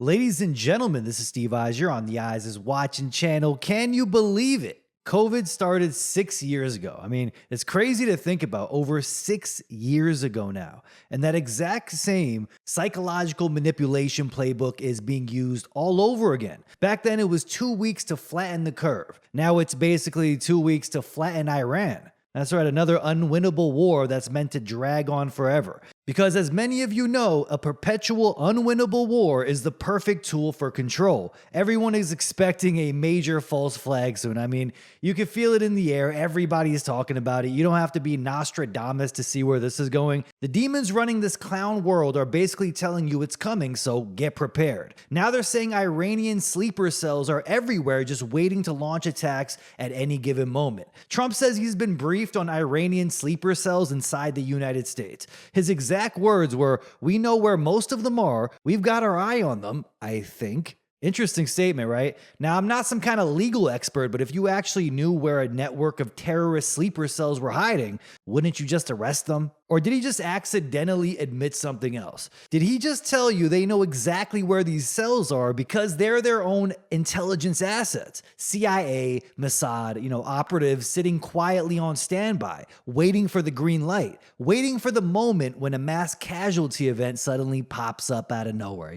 Ladies and gentlemen, this is Steve Eyes. You're on the Eyes is Watching channel. Can you believe it? COVID started 6 years ago. I mean, it's crazy to think about, over 6 years ago now. And that exact same psychological manipulation playbook is being used all over again. Back then, it was 2 weeks to flatten the curve. Now it's basically 2 weeks to flatten Iran. That's right, another unwinnable war that's meant to drag on forever. Because as many of you know, a perpetual unwinnable war is the perfect tool for control. Everyone is expecting a major false flag soon. I mean, you can feel it in the air. Everybody is talking about it. You don't have to be Nostradamus to see where this is going. The demons running this clown world are basically telling you it's coming, so get prepared. Now they're saying Iranian sleeper cells are everywhere, just waiting to launch attacks at any given moment. Trump says he's been briefed on Iranian sleeper cells inside the United States. His exact words were, "We know where most of them are. We've got our eye on them, I think." Interesting statement, right? Now, I'm not some kind of legal expert, but if you actually knew where a network of terrorist sleeper cells were hiding, wouldn't you just arrest them? Or did he just accidentally admit something else? Did he just tell you they know exactly where these cells are because they're their own intelligence assets? CIA, Mossad, operatives sitting quietly on standby, waiting for the green light, waiting for the moment when a mass casualty event suddenly pops up out of nowhere,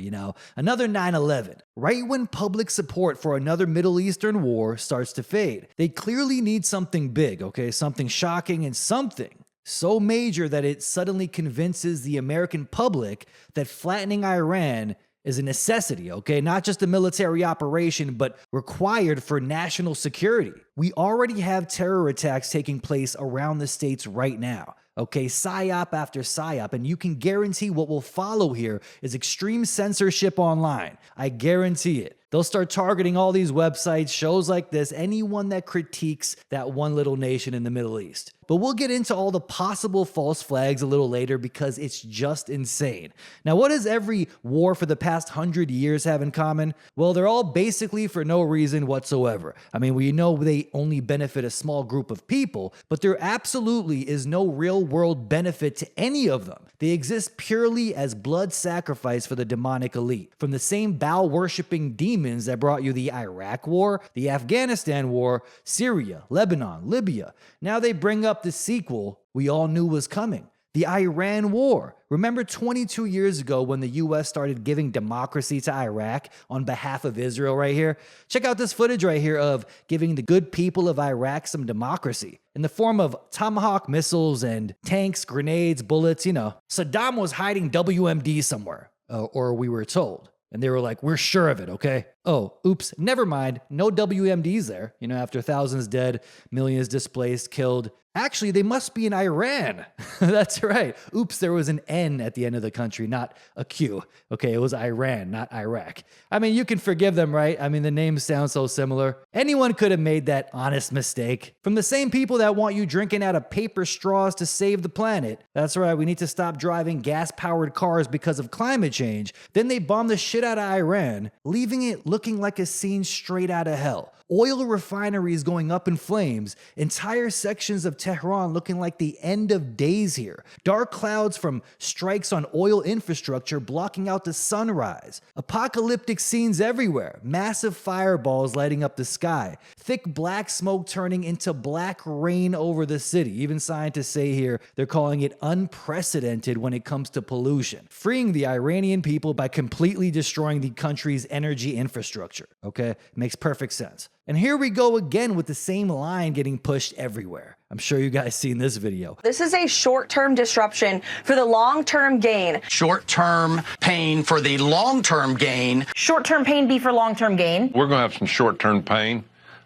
Another 9/11, right when public support for another Middle Eastern war starts to fade. They clearly need something big, okay? Something shocking and something so major that it suddenly convinces the American public that flattening Iran is a necessity, okay? Not just a military operation, but required for national security. We already have terror attacks taking place around the states right now. Okay, psyop after psyop, and you can guarantee what will follow here is extreme censorship online. I guarantee it. They'll start targeting all these websites, shows like this, anyone that critiques that one little nation in the Middle East. But we'll get into all the possible false flags a little later because it's just insane. Now, what does every war for the past 100 years have in common? Well, they're all basically for no reason whatsoever. I mean, we know they only benefit a small group of people, but there absolutely is no real world benefit to any of them. They exist purely as blood sacrifice for the demonic elite. From the same Baal-worshipping demons that brought you the Iraq War, the Afghanistan War, Syria, Lebanon, Libya. Now they bring up the sequel we all knew was coming, the Iran War. Remember 22 years ago when the US started giving democracy to Iraq on behalf of Israel right here? Check out this footage right here of giving the good people of Iraq some democracy in the form of Tomahawk missiles and tanks, grenades, bullets, Saddam was hiding WMD somewhere, or we were told. And they were like, we're sure of it, okay? Oh, oops, never mind. No WMDs there. After thousands dead, millions displaced, killed. Actually, they must be in Iran. That's right. Oops, there was an N at the end of the country, not a Q. Okay, it was Iran, not Iraq. I mean, you can forgive them, right? I mean, the names sound so similar. Anyone could have made that honest mistake. From the same people that want you drinking out of paper straws to save the planet. That's right, we need to stop driving gas-powered cars because of climate change. Then they bomb the shit out of Iran, leaving it looking like a scene straight out of hell. Oil refineries going up in flames, entire sections of Tehran looking like the end of days here. Dark clouds from strikes on oil infrastructure blocking out the sunrise. Apocalyptic scenes everywhere. Massive fireballs lighting up the sky. Thick black smoke turning into black rain over the city. Even scientists say here they're calling it unprecedented when it comes to pollution. Freeing the Iranian people by completely destroying the country's energy infrastructure. Okay? Makes perfect sense. And here we go again with the same line getting pushed everywhere. I'm sure you guys seen this video. This is a short-term disruption for the long-term gain. Short-term pain for the long-term gain. Short-term pain be for long-term gain. We're going to have some short-term pain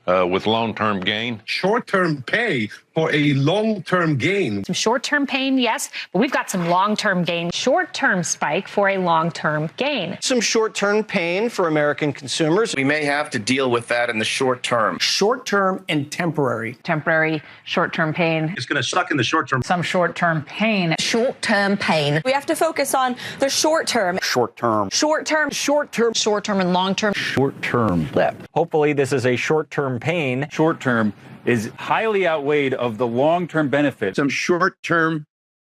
with long-term gain. Short-term pay for a long-term gain. Some short-term pain, yes, but we've got some long-term gain. Short-term spike for a long-term gain. Some short-term pain for American consumers. We may have to deal with that in the short term. Short-term and temporary. Temporary, short-term pain. It's going to suck in the short term. Some short-term pain. Short-term pain. We have to focus on the short-term. Short-term. Short-term. Short-term. Short-term and long-term. Short-term blip. Hopefully this is a short-term pain. Short-term is highly outweighed of the long-term benefit. Some short-term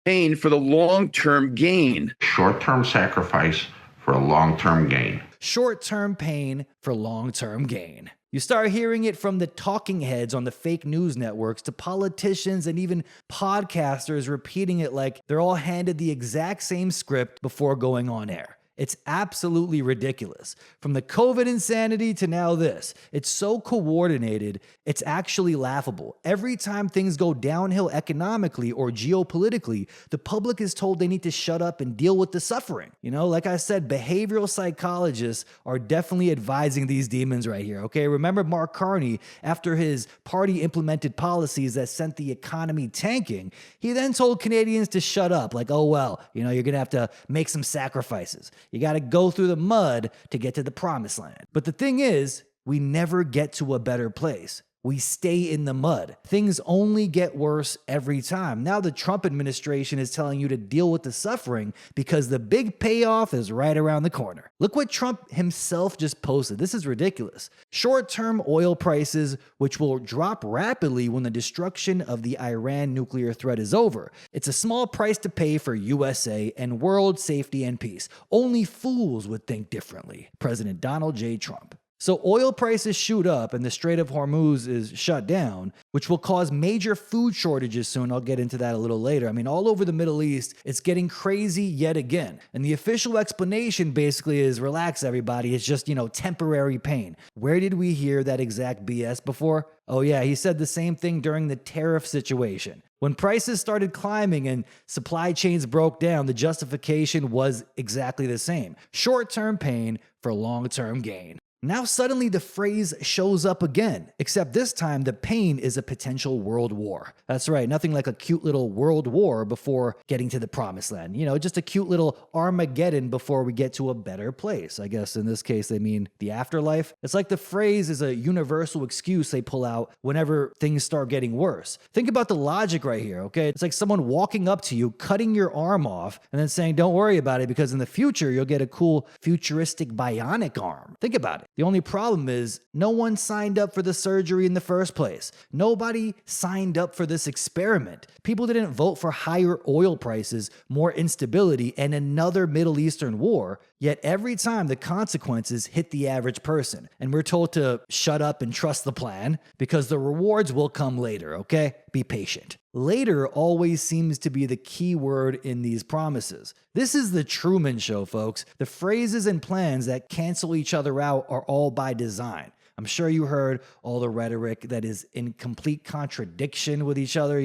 pain for the long-term gain. Short-term sacrifice for a long-term gain. Short-term pain for long-term gain. You start hearing it from the talking heads on the fake news networks to politicians and even podcasters repeating it like they're all handed the exact same script before going on air. It's absolutely ridiculous. From the COVID insanity to now this. It's so coordinated, it's actually laughable. Every time things go downhill economically or geopolitically, the public is told they need to shut up and deal with the suffering. You know, like I said, behavioral psychologists are definitely advising these demons right here, okay? Remember Mark Carney, after his party implemented policies that sent the economy tanking, he then told Canadians to shut up, like, oh well, you know, you're gonna have to make some sacrifices. You got to go through the mud to get to the promised land. But the thing is, we never get to a better place. We stay in the mud. Things only get worse every time. Now the Trump administration is telling you to deal with the suffering because the big payoff is right around the corner. Look what Trump himself just posted. This is ridiculous. Short-term oil prices, which will drop rapidly when the destruction of the Iran nuclear threat is over. It's a small price to pay for USA and world safety and peace. Only fools would think differently. President Donald J. Trump. So oil prices shoot up and the Strait of Hormuz is shut down, which will cause major food shortages soon. I'll get into that a little later. I mean, all over the Middle East, it's getting crazy yet again. And the official explanation basically is, relax everybody, it's just, temporary pain. Where did we hear that exact BS before? Oh yeah, he said the same thing during the tariff situation. When prices started climbing and supply chains broke down, the justification was exactly the same. Short-term pain for long-term gain. Now suddenly the phrase shows up again, except this time the pain is a potential world war. That's right, nothing like a cute little world war before getting to the promised land. Just a cute little Armageddon before we get to a better place. I guess in this case they mean the afterlife. It's like the phrase is a universal excuse they pull out whenever things start getting worse. Think about the logic right here, okay? It's like someone walking up to you, cutting your arm off, and then saying, don't worry about it because in the future you'll get a cool futuristic bionic arm. Think about it. The only problem is no one signed up for the surgery in the first place. Nobody signed up for this experiment. People didn't vote for higher oil prices, more instability, and another Middle Eastern war. Yet every time the consequences hit the average person. And we're told to shut up and trust the plan because the rewards will come later, okay? Be patient. Later always seems to be the key word in these promises. This is the Truman Show, folks. The phrases and plans that cancel each other out are all by design. I'm sure you heard all the rhetoric that is in complete contradiction with each other,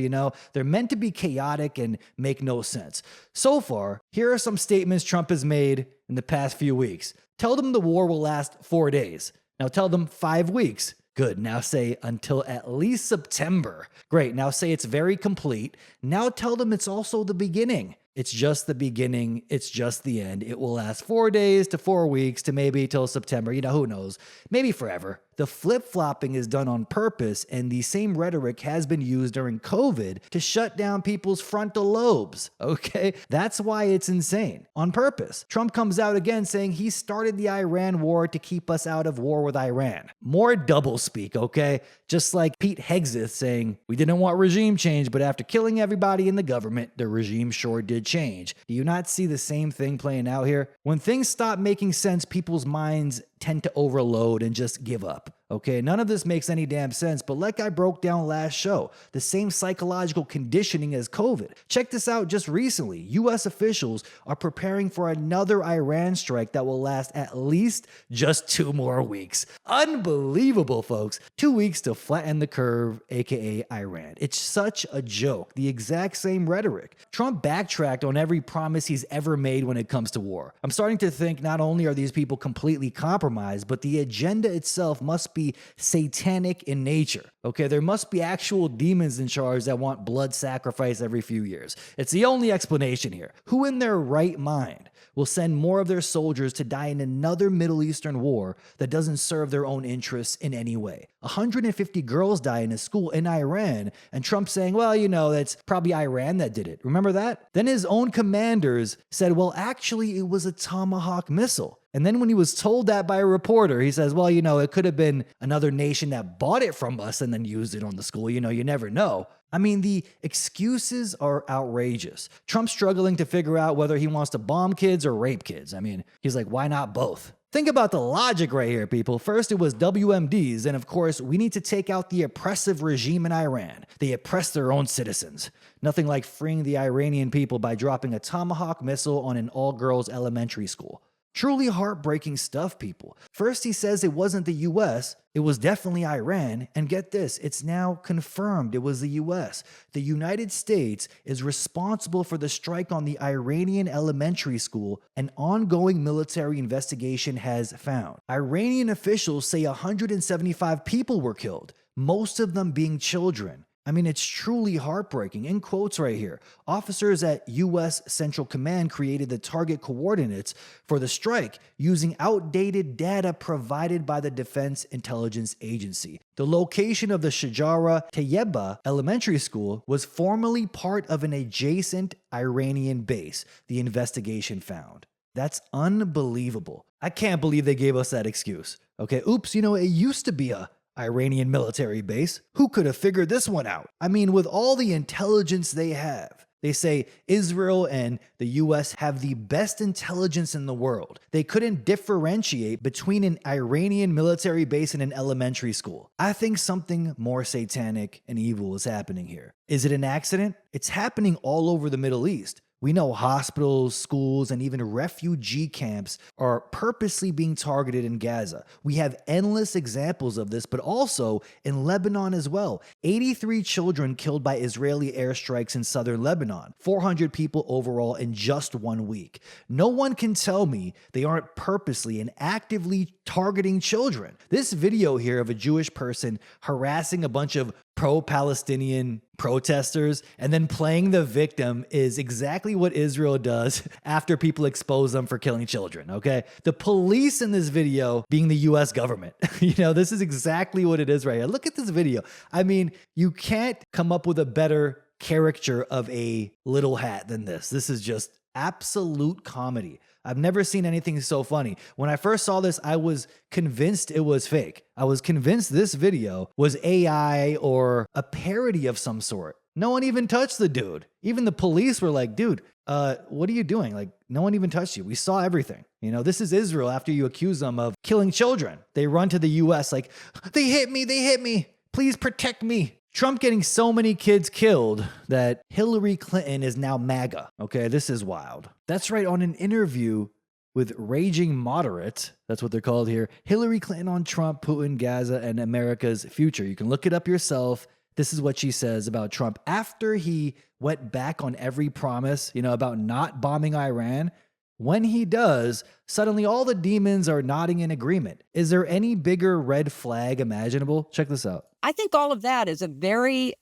They're meant to be chaotic and make no sense. So far, here are some statements Trump has made in the past few weeks. Tell them the war will last 4 days. Now tell them 5 weeks. Good. Now say until at least September. Great. Now say it's very complete. Now tell them it's also the beginning. It's just the beginning. It's just the end. It will last 4 days to 4 weeks to maybe till September. Who knows? Maybe forever. The flip-flopping is done on purpose, and the same rhetoric has been used during COVID to shut down people's frontal lobes, okay? That's why it's insane. On purpose. Trump comes out again saying he started the Iran war to keep us out of war with Iran. More doublespeak, okay? Just like Pete Hegseth saying, we didn't want regime change, but after killing everybody in the government, the regime sure did change. Do you not see the same thing playing out here? When things stop making sense, people's minds tend to overload and just give up. Okay, none of this makes any damn sense, but like I broke down last show, the same psychological conditioning as COVID. Check this out just recently. US officials are preparing for another Iran strike that will last at least just 2 more weeks. Unbelievable, folks. 2 weeks to flatten the curve, aka Iran. It's such a joke. The exact same rhetoric. Trump backtracked on every promise he's ever made when it comes to war. I'm starting to think not only are these people completely compromised, but the agenda itself must be satanic in nature. Okay, there must be actual demons in charge that want blood sacrifice every few years. It's the only explanation here. Who in their right mind will send more of their soldiers to die in another Middle Eastern war that doesn't serve their own interests in any way? 150 girls die in a school in Iran, and Trump saying, well, that's probably Iran that did it. Remember that? Then his own commanders said, well, actually, it was a Tomahawk missile. And then when he was told that by a reporter, he says, well, it could have been another nation that bought it from us and then used it on the school. You never know. I mean, the excuses are outrageous. Trump's struggling to figure out whether he wants to bomb kids or rape kids. I mean, he's like, why not both? Think about the logic right here, people. First, it was WMDs, and of course, we need to take out the oppressive regime in Iran. They oppress their own citizens. Nothing like freeing the Iranian people by dropping a Tomahawk missile on an all-girls elementary school. Truly heartbreaking stuff, people. First, he says it wasn't the US, it was definitely Iran. And get this, it's now confirmed it was the US. The United States is responsible for the strike on the Iranian elementary school an ongoing military investigation has found. Iranian officials say 175 people were killed, most of them being children. I mean, it's truly heartbreaking. In quotes right here, officers at U.S. Central Command created the target coordinates for the strike using outdated data provided by the Defense Intelligence Agency. The location of the Shajara Tayyeba Elementary School was formerly part of an adjacent Iranian base, the investigation found. That's unbelievable. I can't believe they gave us that excuse. Okay, oops, it used to be a Iranian military base. Who could have figured this one out? I mean, with all the intelligence they have, they say Israel and the US have the best intelligence in the world. They couldn't differentiate between an Iranian military base and an elementary school. I think something more satanic and evil is happening here. Is it an accident? It's happening all over the Middle East. We know hospitals, schools, and even refugee camps are purposely being targeted in Gaza. We have endless examples of this, but also in Lebanon as well. 83 children killed by Israeli airstrikes in southern Lebanon, 400 people overall in just 1 week. No one can tell me they aren't purposely and actively targeting children. This video here of a Jewish person harassing a bunch of pro-Palestinian protesters and then playing the victim is exactly what Israel does after people expose them for killing children, okay? The police in this video being the US government. This is exactly what it is right here. Look at this video. I mean, you can't come up with a better caricature of a little hat than this. This is just absolute comedy. I've never seen anything so funny. When I first saw this, I was convinced it was fake. I was convinced this video was AI or a parody of some sort. No one even touched the dude. Even the police were like, dude, what are you doing? Like, no one even touched you. We saw everything. This is Israel after you accuse them of killing children. They run to the US like, they hit me. Please protect me. Trump getting so many kids killed that Hillary Clinton is now MAGA. Okay, this is wild. That's right, on an interview with Raging Moderate, that's what they're called here, Hillary Clinton on Trump, Putin, Gaza, and America's future. You can look it up yourself. This is what she says about Trump after he went back on every promise, about not bombing Iran. When he does, suddenly all the demons are nodding in agreement. Is there any bigger red flag imaginable? Check this out. I think all of that is a very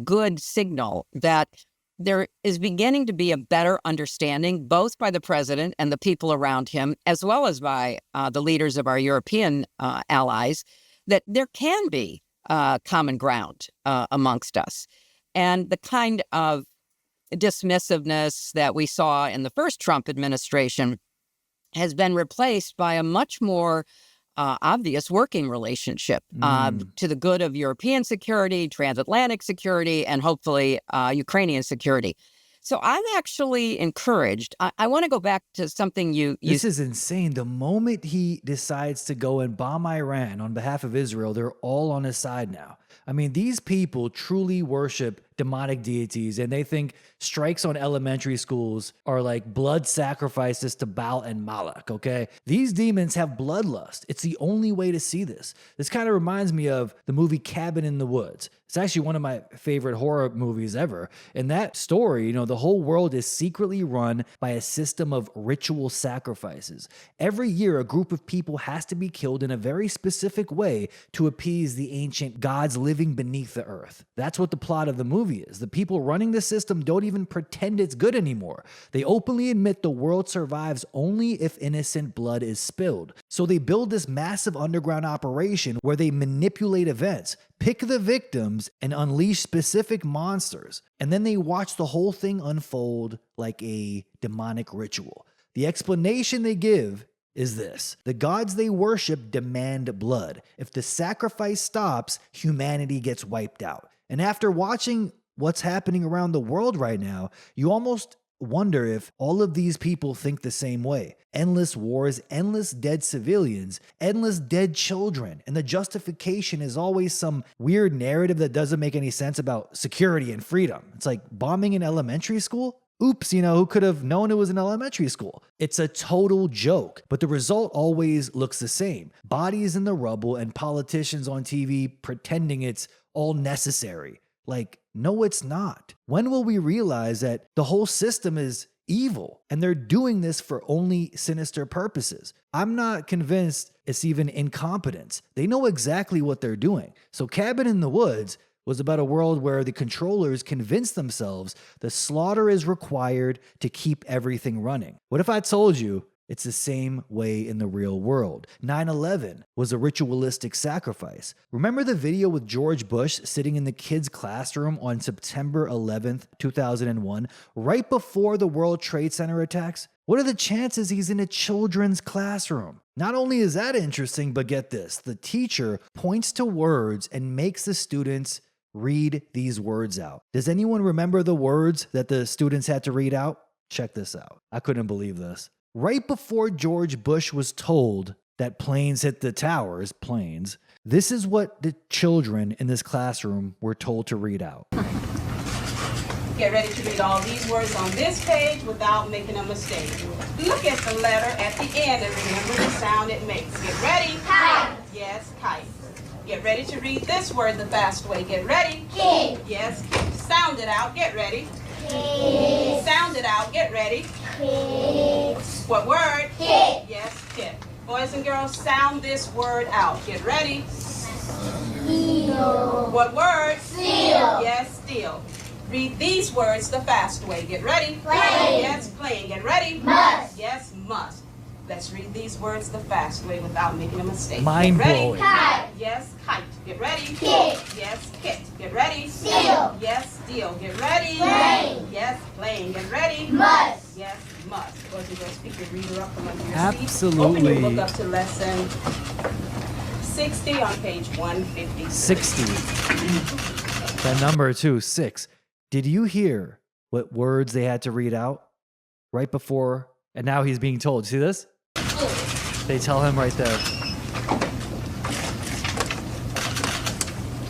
good signal that there is beginning to be a better understanding, both by the president and the people around him, as well as by the leaders of our European allies, that there can be common ground amongst us. And the kind of dismissiveness that we saw in the first Trump administration has been replaced by a much more obvious working relationship to the good of European security, transatlantic security, and hopefully Ukrainian security. So I'm actually encouraged. I want to go back to something This is insane. The moment he decides to go and bomb Iran on behalf of Israel, they're all on his side now. I mean, these people truly worship demonic deities, and they think strikes on elementary schools are like blood sacrifices to Baal and Moloch, okay? These demons have bloodlust. It's the only way to see this. This kind of reminds me of the movie Cabin in the Woods. It's actually one of my favorite horror movies ever. In that story, the whole world is secretly run by a system of ritual sacrifices. Every year, a group of people has to be killed in a very specific way to appease the ancient gods living beneath the earth. That's what the plot of the movie is. The people running the system don't even pretend it's good anymore. They openly admit the world survives only if innocent blood is spilled. So they build this massive underground operation where they manipulate events, pick the victims, and unleash specific monsters. And then they watch the whole thing unfold like a demonic ritual. The explanation they give is this: the gods they worship demand blood. If the sacrifice stops, humanity gets wiped out. And after watching what's happening around the world right now, you almost wonder if all of these people think the same way. Endless wars, endless dead civilians, endless dead children. And the justification is always some weird narrative that doesn't make any sense about security and freedom. It's like bombing an elementary school? Oops, who could have known it was an elementary school? It's a total joke, but the result always looks the same. Bodies in the rubble and politicians on TV pretending it's all necessary. Like, no, it's not. When will we realize that the whole system is evil and they're doing this for only sinister purposes? I'm not convinced it's even incompetence. They know exactly what they're doing. So Cabin in the Woods was about a world where the controllers convince themselves the slaughter is required to keep everything running. What if I told you it's the same way in the real world? 9/11 was a ritualistic sacrifice. Remember the video with George Bush sitting in the kids' classroom on September 11th, 2001, right before the World Trade Center attacks? What are the chances he's in a children's classroom? Not only is that interesting, but get this, the teacher points to words and makes the students read these words out. Does anyone remember the words that the students had to read out? Check this out. I couldn't believe this. Right before George Bush was told that planes hit the towers, this is what the children in this classroom were told to read out. Get ready to read all these words on this page without making a mistake. Look at the letter at the end and remember the sound it makes. Get ready. Kite. Yes, kite. Get ready to read this word the fast way. Get ready. Kid. Yes, kid. Sound it out. Get ready. Kid. Sound it out. Get ready. Kid. What word? Kid. Yes, kid. Boys and girls, sound this word out. Get ready. Steel. What word? Steel. Yes, steel. Read these words the fast way. Get ready. Plane. Yes, plane. Get ready. Must. Yes, must. Let's read these words the fast way without making a mistake. Mind blowing. Kite. Yes, kite. Get ready. Kit. Yes, kit. Get ready. Steel. Yes, steel. Get ready. Plane. Yes, plane. Get ready. Must. Yes, must. Boys and girls, pick your reader up from under your seat. Absolutely. Open your book up to lesson 60 on page 150. 60. That number too, 6. Did you hear what words they had to read out right before? And now he's being told. See this? They tell him right there.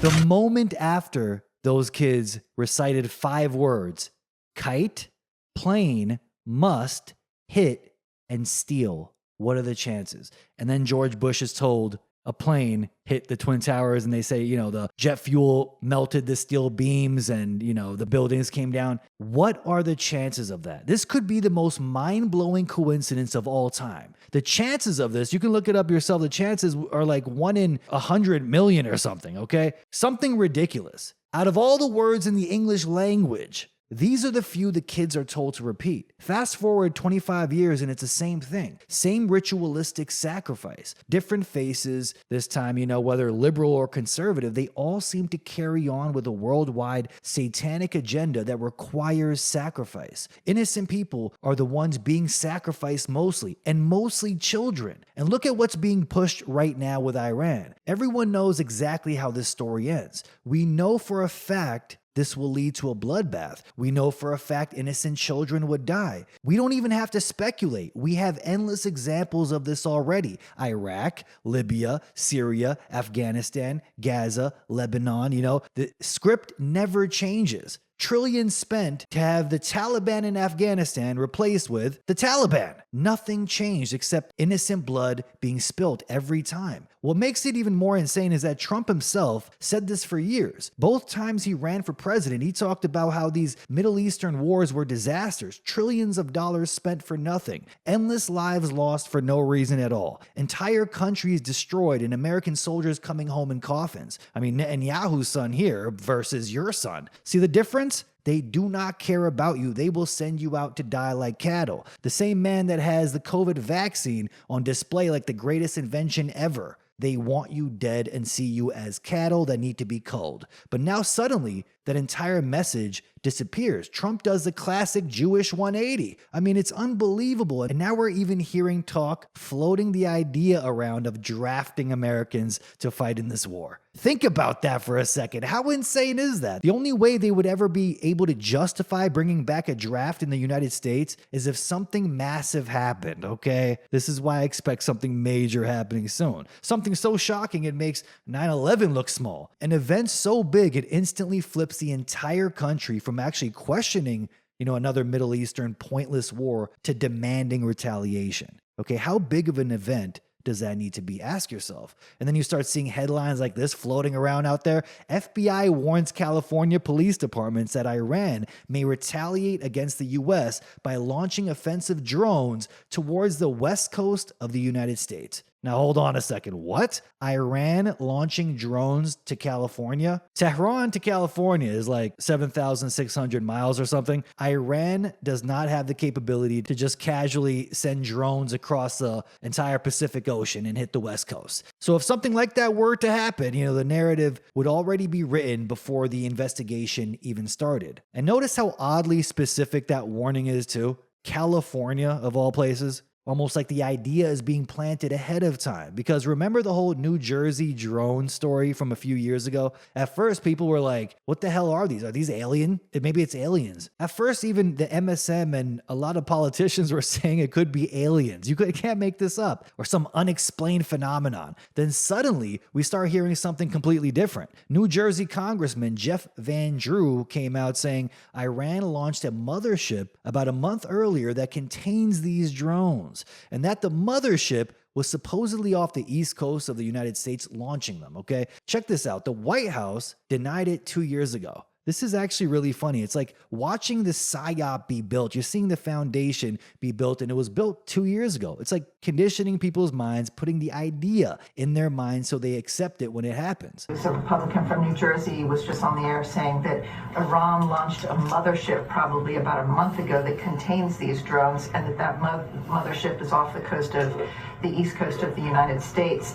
The moment after those kids recited 5 words, kite, plane, must, hit, and steal. What are the chances? And then George Bush is told a plane hit the Twin Towers and they say, the jet fuel melted the steel beams and, the buildings came down. What are the chances of that? This could be the most mind-blowing coincidence of all time. The chances of this, you can look it up yourself. The chances are like 1 in 100 million or something, okay? Something ridiculous. Out of all the words in the English language, these are the few the kids are told to repeat. Fast forward 25 years and it's the same thing. Same ritualistic sacrifice. Different faces this time, whether liberal or conservative, they all seem to carry on with a worldwide satanic agenda that requires sacrifice. Innocent people are the ones being sacrificed mostly, and mostly children. And look at what's being pushed right now with Iran. Everyone knows exactly how this story ends. We know for a fact this will lead to a bloodbath. We know for a fact innocent children would die. We don't even have to speculate. We have endless examples of this already. Iraq, Libya, Syria, Afghanistan, Gaza, Lebanon, the script never changes. Trillions spent to have the Taliban in Afghanistan replaced with the Taliban. Nothing changed except innocent blood being spilt every time. What makes it even more insane is that Trump himself said this for years. Both times he ran for president, he talked about how these Middle Eastern wars were disasters, trillions of dollars spent for nothing, endless lives lost for no reason at all, entire countries destroyed, and American soldiers coming home in coffins. I mean, Netanyahu's son here versus your son. See the difference? They do not care about you. They will send you out to die like cattle. The same man that has the COVID vaccine on display like the greatest invention ever. They want you dead and see you as cattle that need to be culled. But now suddenly, that entire message disappears. Trump does the classic Jewish 180. I mean, it's unbelievable. And now we're even hearing talk floating the idea around of drafting Americans to fight in this war. Think about that for a second. How insane is that? The only way they would ever be able to justify bringing back a draft in the United States is if something massive happened, okay? This is why I expect something major happening soon. Something so shocking it makes 9/11 look small. An event so big it instantly flips the entire country from actually questioning, another Middle Eastern pointless war to demanding retaliation. Okay, how big of an event does that need to be? Ask yourself. And then you start seeing headlines like this floating around out there. FBI warns California police departments that Iran may retaliate against the U.S. by launching offensive drones towards the west coast of the United States. Now, hold on a second. What? Iran launching drones to California? Tehran to California is like 7,600 miles or something. Iran does not have the capability to just casually send drones across the entire Pacific Ocean and hit the West Coast. So if something like that were to happen, the narrative would already be written before the investigation even started. And notice how oddly specific that warning is too. California, of all places. Almost like the idea is being planted ahead of time. Because remember the whole New Jersey drone story from a few years ago? At first, people were like, what the hell are these? Are these alien? Maybe it's aliens. At first, even the MSM and a lot of politicians were saying it could be aliens. You can't make this up. Or some unexplained phenomenon. Then suddenly, we start hearing something completely different. New Jersey Congressman Jeff Van Drew came out saying Iran launched a mothership about a month earlier that contains these drones. And that the mothership was supposedly off the east coast of the United States launching them, okay? Check this out. The White House denied it 2 years ago. This is actually really funny. It's like watching the PSYOP be built. You're seeing the foundation be built, and it was built 2 years ago. It's like conditioning people's minds, putting the idea in their minds so they accept it when it happens. A Republican from New Jersey was just on the air saying that Iran launched a mothership probably about a month ago that contains these drones, and that mothership is off the coast of the east coast of the United States.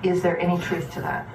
Is there any truth to that?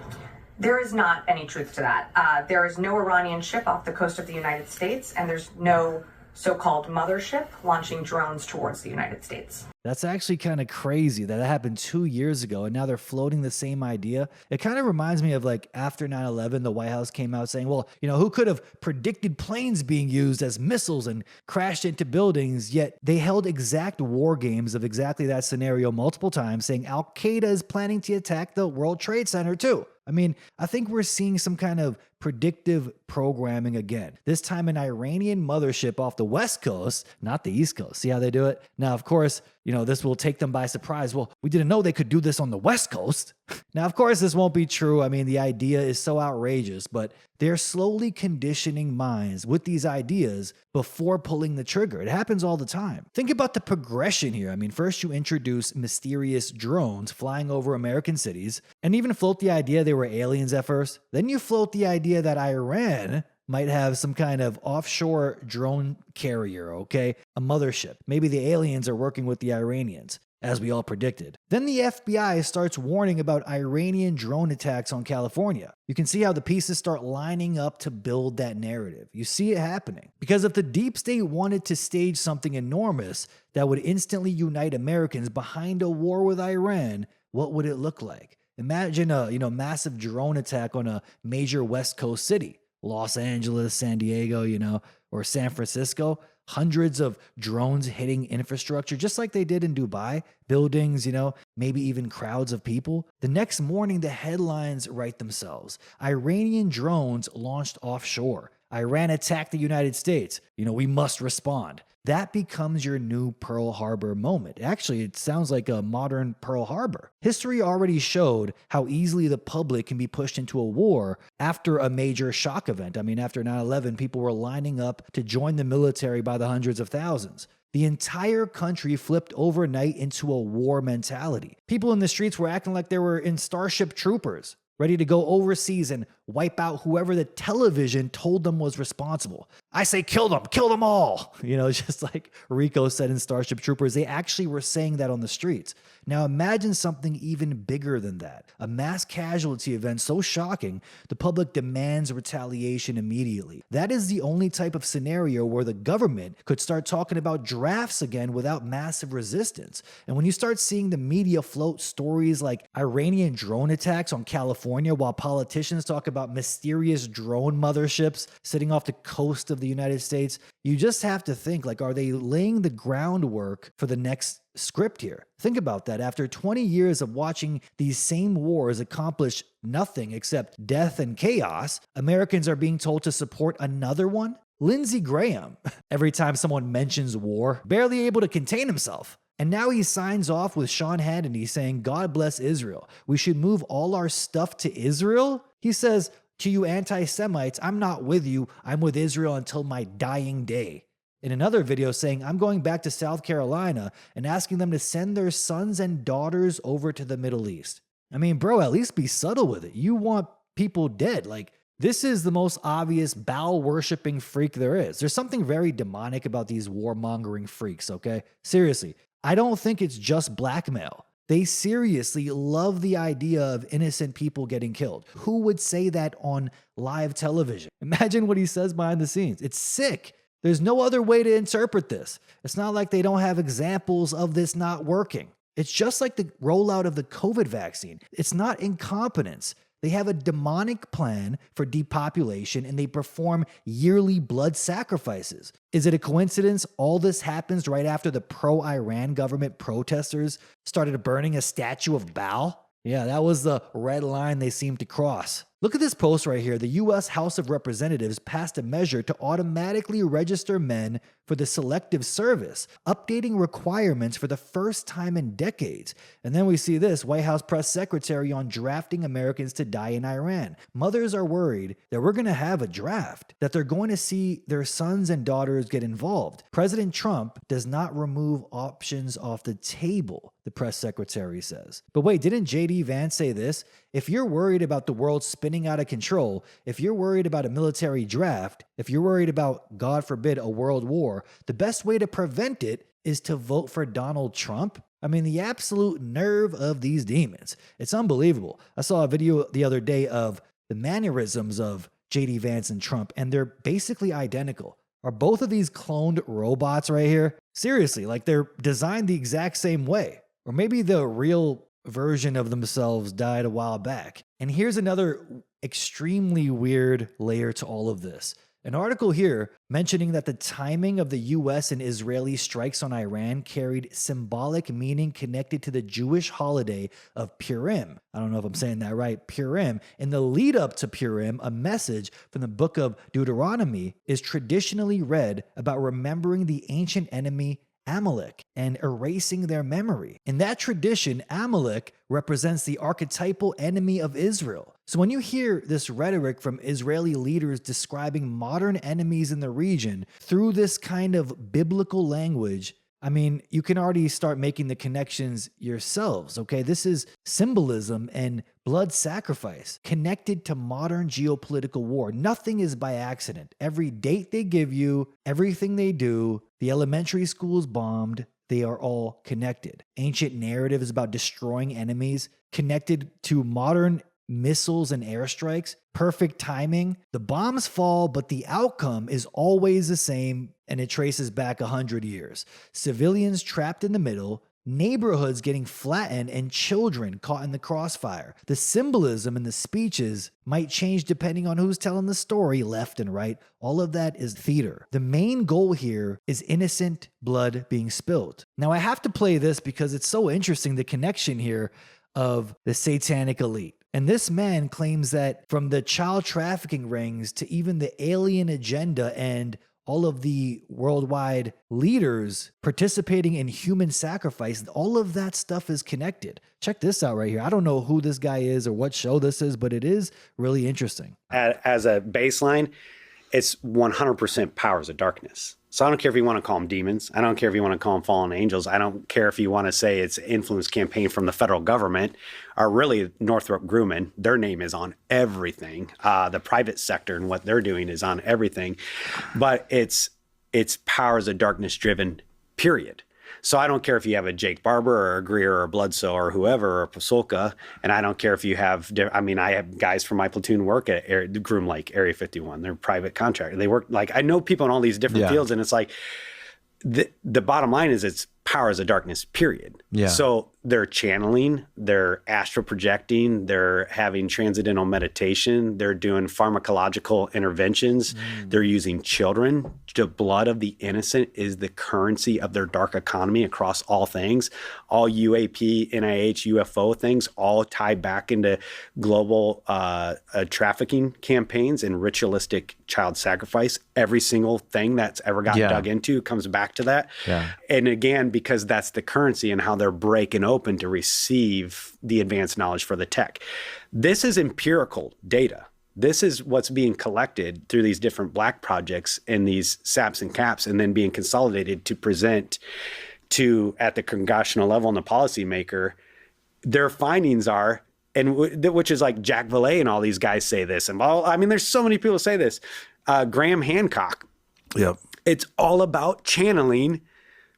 There is not any truth to that. There is no Iranian ship off the coast of the United States, and there's no so-called mothership launching drones towards the United States. That's actually kind of crazy that happened 2 years ago, and now they're floating the same idea. It kind of reminds me of like after 9/11, the White House came out saying, well, who could have predicted planes being used as missiles and crashed into buildings, yet they held exact war games of exactly that scenario multiple times, saying Al-Qaeda is planning to attack the World Trade Center too. I mean, I think we're seeing some kind of predictive programming again. This time an Iranian mothership off the West Coast, not the East Coast. See how they do it? Now, of course, this will take them by surprise. Well, we didn't know they could do this on the West Coast. Now, of course, this won't be true. I mean, the idea is so outrageous, but they're slowly conditioning minds with these ideas before pulling the trigger. It happens all the time. Think about the progression here. I mean, first you introduce mysterious drones flying over American cities and even float the idea they were aliens at first. Then you float the idea that Iran might have some kind of offshore drone carrier, okay? A mothership. Maybe the aliens are working with the Iranians, as we all predicted. Then the FBI starts warning about Iranian drone attacks on California. You can see how the pieces start lining up to build that narrative. You see it happening. Because if the deep state wanted to stage something enormous that would instantly unite Americans behind a war with Iran, what would it look like? Imagine a massive drone attack on a major West Coast city. Los Angeles, San Diego, or San Francisco. Hundreds of drones hitting infrastructure, just like they did in Dubai. Buildings, maybe even crowds of people. The next morning, the headlines write themselves. Iranian drones launched offshore. Iran attacked the United States. We must respond. That becomes your new Pearl Harbor moment. Actually, it sounds like a modern Pearl Harbor. History already showed how easily the public can be pushed into a war after a major shock event. I mean, after 9/11, people were lining up to join the military by the hundreds of thousands. The entire country flipped overnight into a war mentality. People in the streets were acting like they were in Starship Troopers, ready to go overseas and wipe out whoever the television told them was responsible. I say kill them all. You know, just like Rico said in Starship Troopers, they actually were saying that on the streets. Now imagine something even bigger than that. A mass casualty event so shocking, the public demands retaliation immediately. That is the only type of scenario where the government could start talking about drafts again without massive resistance. And when you start seeing the media float stories like Iranian drone attacks on California while politicians talk about mysterious drone motherships sitting off the coast of the United States, you just have to think, like, are they laying the groundwork for the next script here? Think about that. After 20 years of watching these same wars accomplish nothing except death and chaos, Americans are being told to support another one? Lindsey Graham, every time someone mentions war, barely able to contain himself. And now he signs off with Sean Hannity saying, God bless Israel. We should move all our stuff to Israel? He says, to you anti-Semites, I'm not with you. I'm with Israel until my dying day. In another video saying, I'm going back to South Carolina and asking them to send their sons and daughters over to the Middle East. I mean, bro, at least be subtle with it. You want people dead. Like, this is the most obvious Baal-worshipping freak there is. There's something very demonic about these warmongering freaks, okay? Seriously, I don't think it's just blackmail. They seriously love the idea of innocent people getting killed. Who would say that on live television? Imagine what he says behind the scenes. It's sick. There's no other way to interpret this. It's not like they don't have examples of this not working. It's just like the rollout of the COVID vaccine. It's not incompetence. They have a demonic plan for depopulation and they perform yearly blood sacrifices. Is it a coincidence all this happens right after the pro-Iran government protesters started burning a statue of Baal? Yeah, that was the red line they seemed to cross. Look at this post right here. The U.S. House of Representatives passed a measure to automatically register men for the Selective Service, updating requirements for the first time in decades. And then we see this, White House press secretary on drafting Americans to die in Iran. Mothers are worried that we're going to have a draft, that they're going to see their sons and daughters get involved. President Trump does not remove options off the table, the press secretary says. But wait, didn't J.D. Vance say this? If you're worried about the world spinning out of control, if you're worried about a military draft, if you're worried about, God forbid, a world war, the best way to prevent it is to vote for Donald Trump. I mean, the absolute nerve of these demons. It's unbelievable. I saw a video the other day of the mannerisms of J.D. Vance and Trump, and they're basically identical. Are both of these cloned robots right here? Seriously, like they're designed the exact same way. Or maybe the real version of themselves died a while back. And here's another extremely weird layer to all of this. An article here mentioning that the timing of the US and Israeli strikes on Iran carried symbolic meaning connected to the Jewish holiday of Purim. I don't know if I'm saying that right, Purim. In the lead up to Purim, a message from the book of Deuteronomy is traditionally read about remembering the ancient enemy Amalek and erasing their memory. In that tradition, Amalek represents the archetypal enemy of Israel. So when you hear this rhetoric from Israeli leaders describing modern enemies in the region through this kind of biblical language, I mean, you can already start making the connections yourselves, okay? This is symbolism and blood sacrifice connected to modern geopolitical war. Nothing is by accident. Every date they give you, everything they do, the elementary schools bombed, they are all connected. Ancient narratives about destroying enemies connected to modern missiles and airstrikes, perfect timing. The bombs fall, but the outcome is always the same, and it traces back 100 years. Civilians trapped in the middle, neighborhoods getting flattened, and children caught in the crossfire. The symbolism in the speeches might change depending on who's telling the story, left and right. All of that is theater. The main goal here is innocent blood being spilled. Now, I have to play this because it's so interesting, the connection here of the satanic elite. And this man claims that from the child trafficking rings to even the alien agenda and all of the worldwide leaders participating in human sacrifice, all of that stuff is connected. Check this out right here. I don't know who this guy is or what show this is, but it is really interesting. As a baseline, it's 100% powers of darkness. So I don't care if you want to call them demons. I don't care if you want to call them fallen angels. I don't care if you want to say it's an influence campaign from the federal government, or really Northrop Grumman. Their name is on everything. The private sector and what they're doing is on everything. But it's powers of darkness driven, period. So I don't care if you have a Jake Barber or a Greer or a Bledsoe or whoever, or a Pasulka, and I don't care if you have, I mean, I have guys from my platoon work at Groom Lake, Area 51. They're private contractor. They work, like, I know people in all these different fields, and it's like, the bottom line is it's powers of darkness, period. Yeah. So they're channeling, they're astral projecting, they're having transcendental meditation, they're doing pharmacological interventions, they're using children. The blood of the innocent is the currency of their dark economy across all things. All UAP, NIH, UFO things all tie back into global trafficking campaigns and ritualistic child sacrifice. Every single thing that's ever got dug into comes back to that. Yeah. And again, because that's the currency and how they're breaking open to receive the advanced knowledge for the tech. This is empirical data. This is what's being collected through these different black projects and these SAPs and CAPs, and then being consolidated to present to, at the congressional level and the policymaker, their findings are, and which is like Jack Valet and all these guys say this. And all, I mean, there's so many people say this. Graham Hancock. Yep. It's all about channeling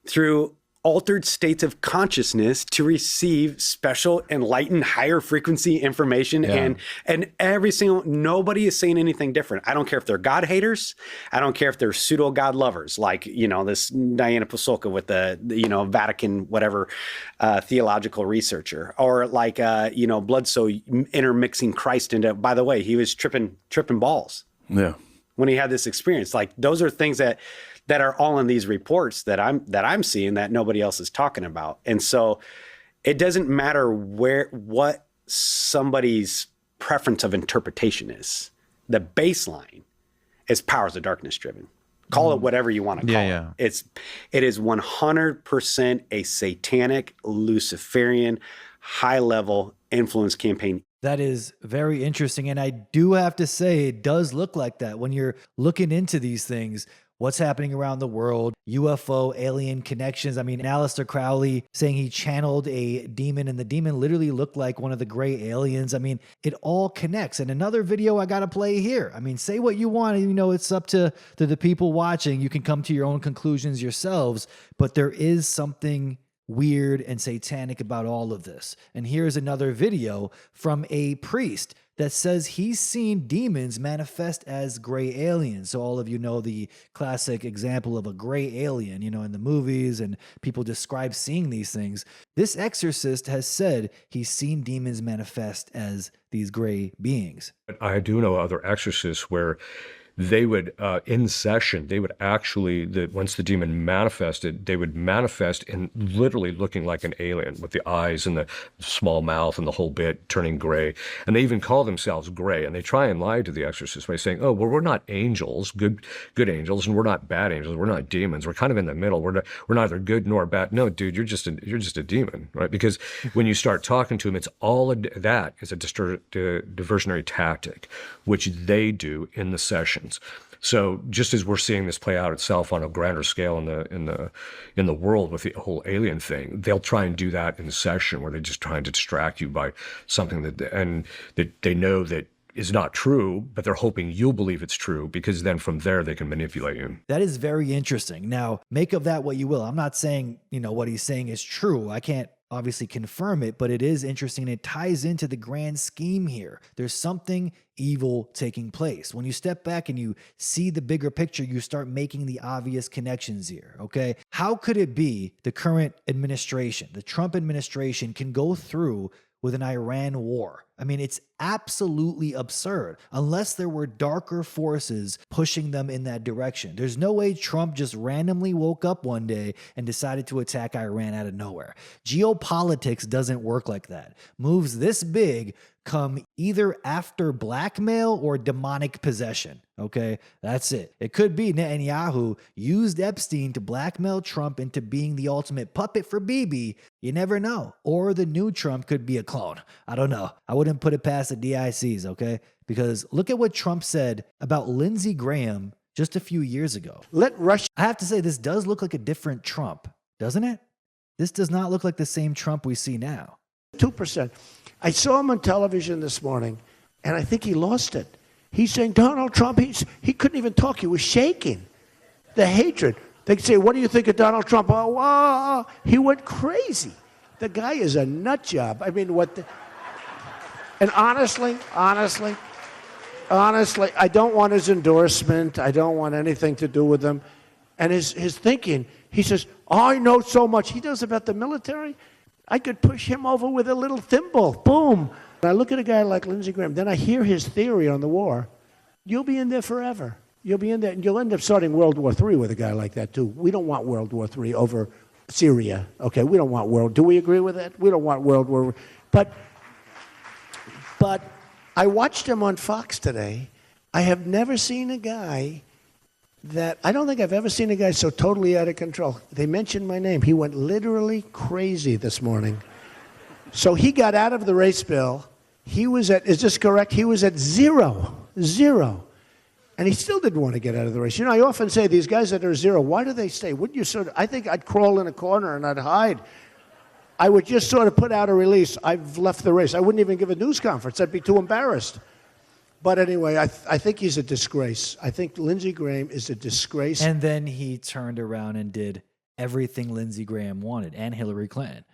through altered states of consciousness to receive special, enlightened, higher frequency information. And every single, nobody is saying anything different. I don't care if they're God haters. I don't care if they're pseudo God lovers, like, you know, this Diana Pasulka with the you know, Vatican, whatever, theological researcher, or like, you know, Bledsoe intermixing Christ into, by the way, he was tripping balls. Yeah. When he had this experience. Like, those are things that are all in these reports that I'm seeing that nobody else is talking about. And so it doesn't matter what somebody's preference of interpretation is. The baseline is powers of darkness driven. Call it whatever you want to call it. It is 100% a satanic, Luciferian, high level influence campaign. That is very interesting. And I do have to say, it does look like that when you're looking into these things. What's happening around the world, UFO, alien connections. I mean, Aleister Crowley saying he channeled a demon, and the demon literally looked like one of the gray aliens. I mean, it all connects. And another video I got to play here. I mean, say what you want. You know, it's up to the people watching. You can come to your own conclusions yourselves. But there is something weird and satanic about all of this. And here's another video from a priest that says he's seen demons manifest as gray aliens. So all of you know the classic example of a gray alien, you know, in the movies, and people describe seeing these things. This exorcist has said he's seen demons manifest as these gray beings. I do know other exorcists where they would, in session, they would actually, once the demon manifested, they would manifest in literally looking like an alien with the eyes and the small mouth and the whole bit turning gray. And they even call themselves gray. And they try and lie to the exorcist by saying, oh, well, we're not angels, good angels, and we're not bad angels. We're not demons. We're kind of in the middle. We're neither good nor bad. No, dude, you're just a demon, right? Because when you start talking to them, it's all that is a diversionary tactic, which they do in the session. So just as we're seeing this play out itself on a grander scale in the world with the whole alien thing, they'll try and do that in session where they're just trying to distract you by something that they know that is not true, but they're hoping you'll believe it's true, because then from there they can manipulate you. That is very interesting. Now, make of that what you will. I'm not saying, you know, what he's saying is true. I can't obviously confirm it, but it is interesting. It ties into the grand scheme here. There's something evil taking place. When you step back and you see the bigger picture, you start making the obvious connections here, okay? How could it be the current administration, the Trump administration, can go through with an Iran war? I mean, it's absolutely absurd unless there were darker forces pushing them in that direction. There's no way Trump just randomly woke up one day and decided to attack Iran out of nowhere. Geopolitics doesn't work like that. Moves this big come either after blackmail or demonic possession. Okay, that's it. It could be Netanyahu used Epstein to blackmail Trump into being the ultimate puppet for Bibi. You never know. Or the new Trump could be a clone. I don't know. I wouldn't put it past the DICs, okay? Because look at what Trump said about Lindsey Graham just a few years ago. Let Russia. I have to say, this does look like a different Trump, doesn't it? This does not look like the same Trump we see now. 2%. I saw him on television this morning, and I think he lost it. He's saying, Donald Trump, he couldn't even talk. He was shaking. The hatred. They say, what do you think of Donald Trump? Oh, he went crazy. The guy is a nut job. I mean, and honestly, I don't want his endorsement. I don't want anything to do with him. And his thinking, he says, I know so much. He knows about the military. I could push him over with a little thimble. Boom. And I look at a guy like Lindsey Graham. Then I hear his theory on the war. You'll be in there forever. You'll be in there. And you'll end up starting World War III with a guy like that, too. We don't want World War III over Syria. Okay, we don't want do we agree with that? We don't want World War. But I watched him on Fox today. I have never seen a guy I don't think I've ever seen a guy so totally out of control. They mentioned my name. He went literally crazy this morning. So he got out of the race, Bill. He was at, is this correct? He was at zero. And he still didn't want to get out of the race. You know, I often say these guys that are zero, why do they stay? Wouldn't you I think I'd crawl in a corner and I'd hide. I would just sort of put out a release. I've left the race. I wouldn't even give a news conference. I'd be too embarrassed. But anyway, I think he's a disgrace. I think Lindsey Graham is a disgrace. And then he turned around and did everything Lindsey Graham wanted and Hillary Clinton.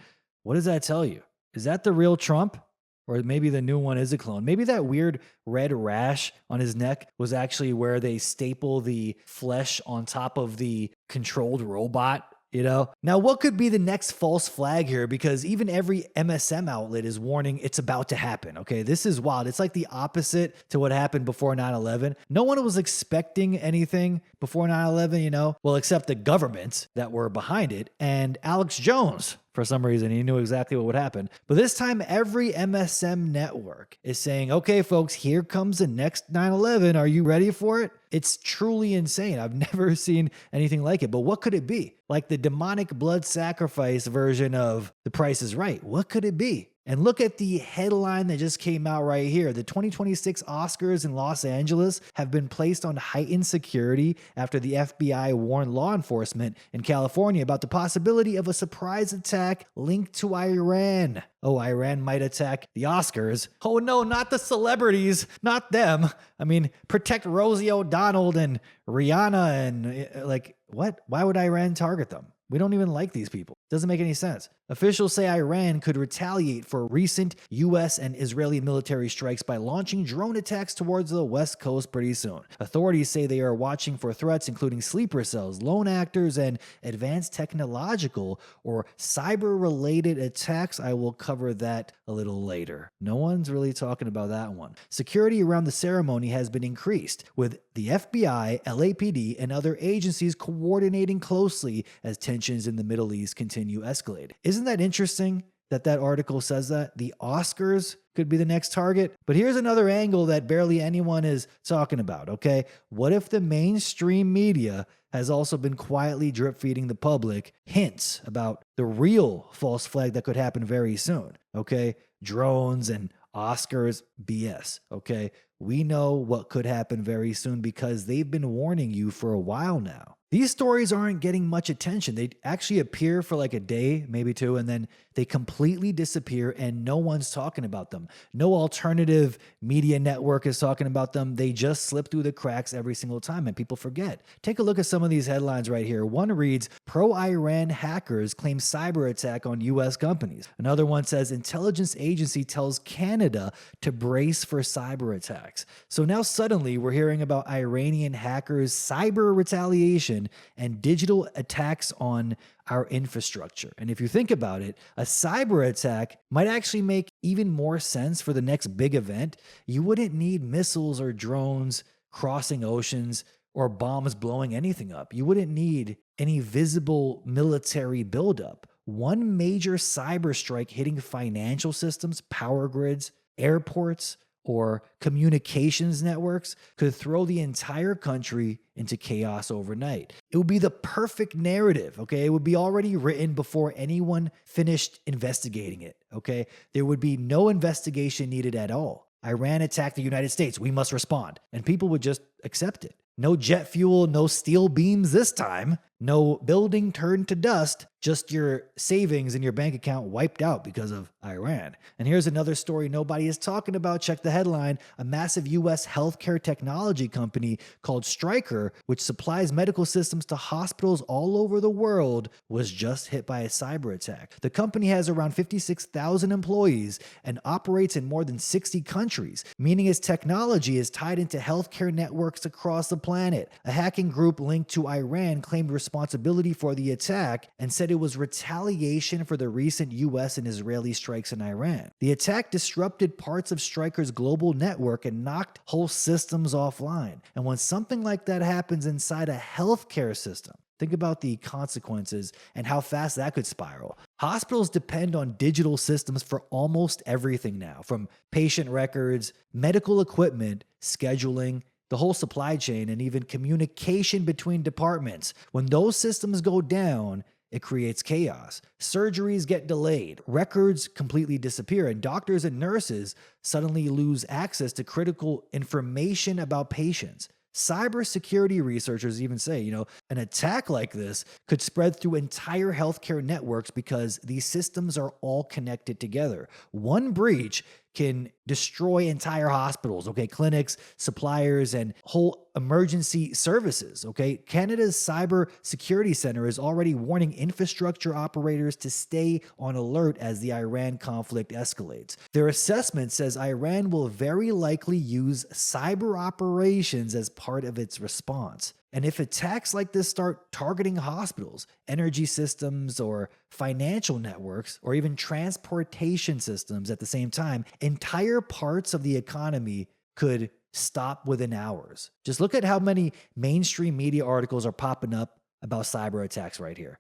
What does that tell you? Is that the real Trump? Or maybe the new one is a clone. Maybe that weird red rash on his neck was actually where they staple the flesh on top of the controlled robot. You know, now what could be the next false flag here? Because even every MSM outlet is warning it's about to happen. Okay, this is wild. It's like the opposite to what happened before 9/11. No one was expecting anything before 9/11, you know, well, except the governments that were behind it and Alex Jones. For some reason, he knew exactly what would happen. But this time, every MSM network is saying, okay, folks, here comes the next 9/11. Are you ready for it? It's truly insane. I've never seen anything like it. But what could it be? Like the demonic blood sacrifice version of The Price is Right. What could it be? And look at the headline that just came out right here. The 2026 Oscars in Los Angeles have been placed on heightened security after the FBI warned law enforcement in California about the possibility of a surprise attack linked to Iran. Oh, Iran might attack the Oscars. Oh no, not the celebrities, not them. I mean, protect Rosie O'Donnell and Rihanna and like, what? Why would Iran target them? We don't even like these people. Doesn't make any sense. Officials say Iran could retaliate for recent U.S. and Israeli military strikes by launching drone attacks towards the West Coast pretty soon. Authorities say they are watching for threats including sleeper cells, lone actors, and advanced technological or cyber-related attacks. I will cover that a little later. No one's really talking about that one. Security around the ceremony has been increased, with the FBI, LAPD, and other agencies coordinating closely as tensions in the Middle East continue escalate. Isn't that interesting that article says that? The Oscars could be the next target. But here's another angle that barely anyone is talking about, okay? What if the mainstream media has also been quietly drip feeding the public hints about the real false flag that could happen very soon, okay? Drones and Oscars, BS, okay? We know what could happen very soon because they've been warning you for a while now. These stories aren't getting much attention. They actually appear for like a day, maybe two, and then they completely disappear and no one's talking about them. No alternative media network is talking about them. They just slip through the cracks every single time and people forget. Take a look at some of these headlines right here. One reads, pro-Iran hackers claim cyber attack on U.S. companies. Another one says, intelligence agency tells Canada to brace for cyber attacks. So now suddenly we're hearing about Iranian hackers, cyber retaliation, and digital attacks on our infrastructure. And if you think about it, a cyber attack might actually make even more sense for the next big event. You wouldn't need missiles or drones crossing oceans or bombs blowing anything up. You wouldn't need any visible military buildup. One major cyber strike hitting financial systems, power grids, airports, or communications networks could throw the entire country into chaos overnight. It would be the perfect narrative, okay? It would be already written before anyone finished investigating it, okay? There would be no investigation needed at all. Iran attacked the United States. We must respond. And people would just accept it. No jet fuel, no steel beams this time. No building turned to dust, just your savings in your bank account wiped out because of Iran. And here's another story nobody is talking about. Check the headline. A massive U.S. healthcare technology company called Stryker, which supplies medical systems to hospitals all over the world, was just hit by a cyber attack. The company has around 56,000 employees and operates in more than 60 countries, meaning its technology is tied into healthcare networks across the planet. A hacking group linked to Iran claimed responsibility for the attack and said it was retaliation for the recent U.S. and Israeli strikes in Iran. The attack disrupted parts of Stryker's global network and knocked whole systems offline. And when something like that happens inside a healthcare system, think about the consequences and how fast that could spiral. Hospitals depend on digital systems for almost everything now, from patient records, medical equipment, scheduling, the whole supply chain, and even communication between departments. When those systems go down, it creates chaos. Surgeries get delayed, records completely disappear, and doctors and nurses suddenly lose access to critical information about patients. Cybersecurity researchers even say, an attack like this could spread through entire healthcare networks because these systems are all connected together. One breach can destroy entire hospitals, clinics, suppliers, and whole emergency services, Canada's Cyber Security Center is already warning infrastructure operators to stay on alert as the Iran conflict escalates. Their assessment says Iran will very likely use cyber operations as part of its response. And if attacks like this start targeting hospitals, energy systems, or financial networks, or even transportation systems at the same time, entire parts of the economy could stop within hours. Just look at how many mainstream media articles are popping up about cyber attacks right here,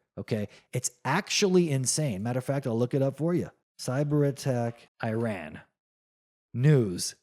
It's actually insane. Matter of fact, I'll look it up for you. Cyber attack, Iran. News.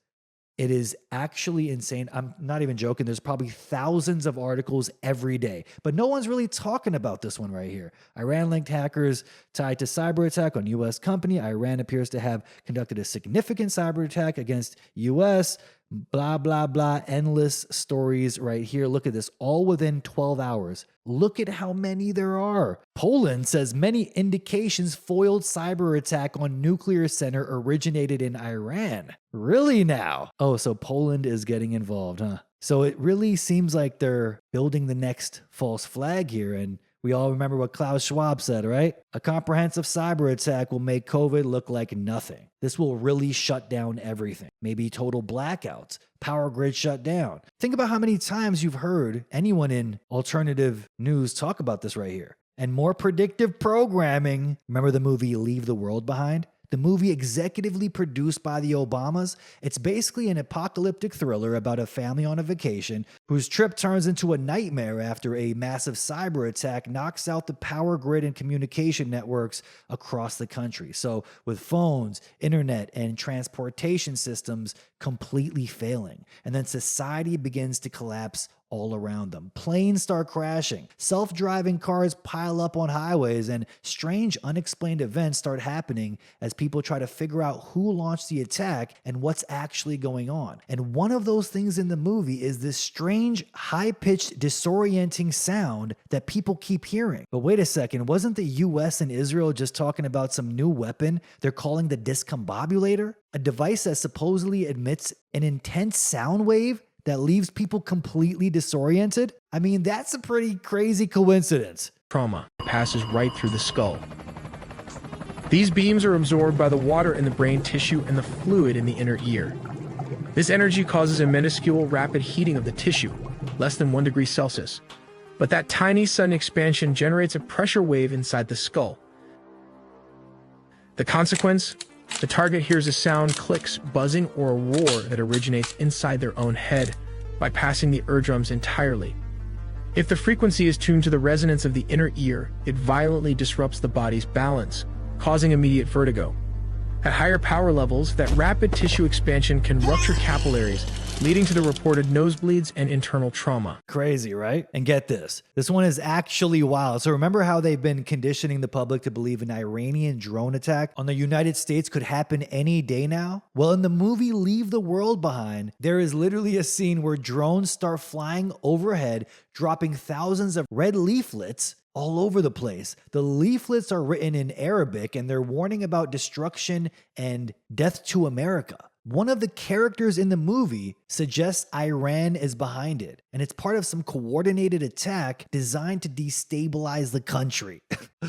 It is actually insane. I'm not even joking. There's probably thousands of articles every day, but no one's really talking about this one right here. Iran-linked hackers tied to cyber attack on U.S. company. Iran appears to have conducted a significant cyber attack against U.S., blah, blah, blah, endless stories right here. Look at this, all within 12 hours. Look at how many there are. Poland says many indications foiled cyber attack on nuclear center originated in Iran. Really now? Oh, so Poland is getting involved, huh? So it really seems like they're building the next false flag here, and we all remember what Klaus Schwab said, right? A comprehensive cyber attack will make COVID look like nothing. This will really shut down everything. Maybe total blackouts, power grid shut down. Think about how many times you've heard anyone in alternative news talk about this right here. And more predictive programming. Remember the movie Leave the World Behind? The movie executively produced by the Obamas, it's basically an apocalyptic thriller about a family on a vacation whose trip turns into a nightmare after a massive cyber attack knocks out the power grid and communication networks across the country. So with phones, internet, and transportation systems completely failing, and then society begins to collapse all around them. Planes start crashing, self-driving cars pile up on highways, and strange unexplained events start happening as people try to figure out who launched the attack and what's actually going on. And one of those things in the movie is this strange, high-pitched, disorienting sound that people keep hearing. But wait a second, wasn't the US and Israel just talking about some new weapon they're calling the discombobulator? A device that supposedly emits an intense sound wave that leaves people completely disoriented? I mean, that's a pretty crazy coincidence. Trauma passes right through the skull. These beams are absorbed by the water in the brain tissue and the fluid in the inner ear. This energy causes a minuscule rapid heating of the tissue, less than 1 degree Celsius. But that tiny sudden expansion generates a pressure wave inside the skull. The consequence? The target hears a sound, clicks, buzzing, or a roar that originates inside their own head, bypassing the eardrums entirely. If the frequency is tuned to the resonance of the inner ear, it violently disrupts the body's balance, causing immediate vertigo. At higher power levels, that rapid tissue expansion can rupture capillaries, leading to the reported nosebleeds and internal trauma. Crazy, right? And get this. This one is actually wild. So remember how they've been conditioning the public to believe an Iranian drone attack on the United States could happen any day now? Well, in the movie Leave the World Behind, there is literally a scene where drones start flying overhead, dropping thousands of red leaflets all over the place. The leaflets are written in Arabic and they're warning about destruction and death to America. One of the characters in the movie suggests Iran is behind it, and it's part of some coordinated attack designed to destabilize the country.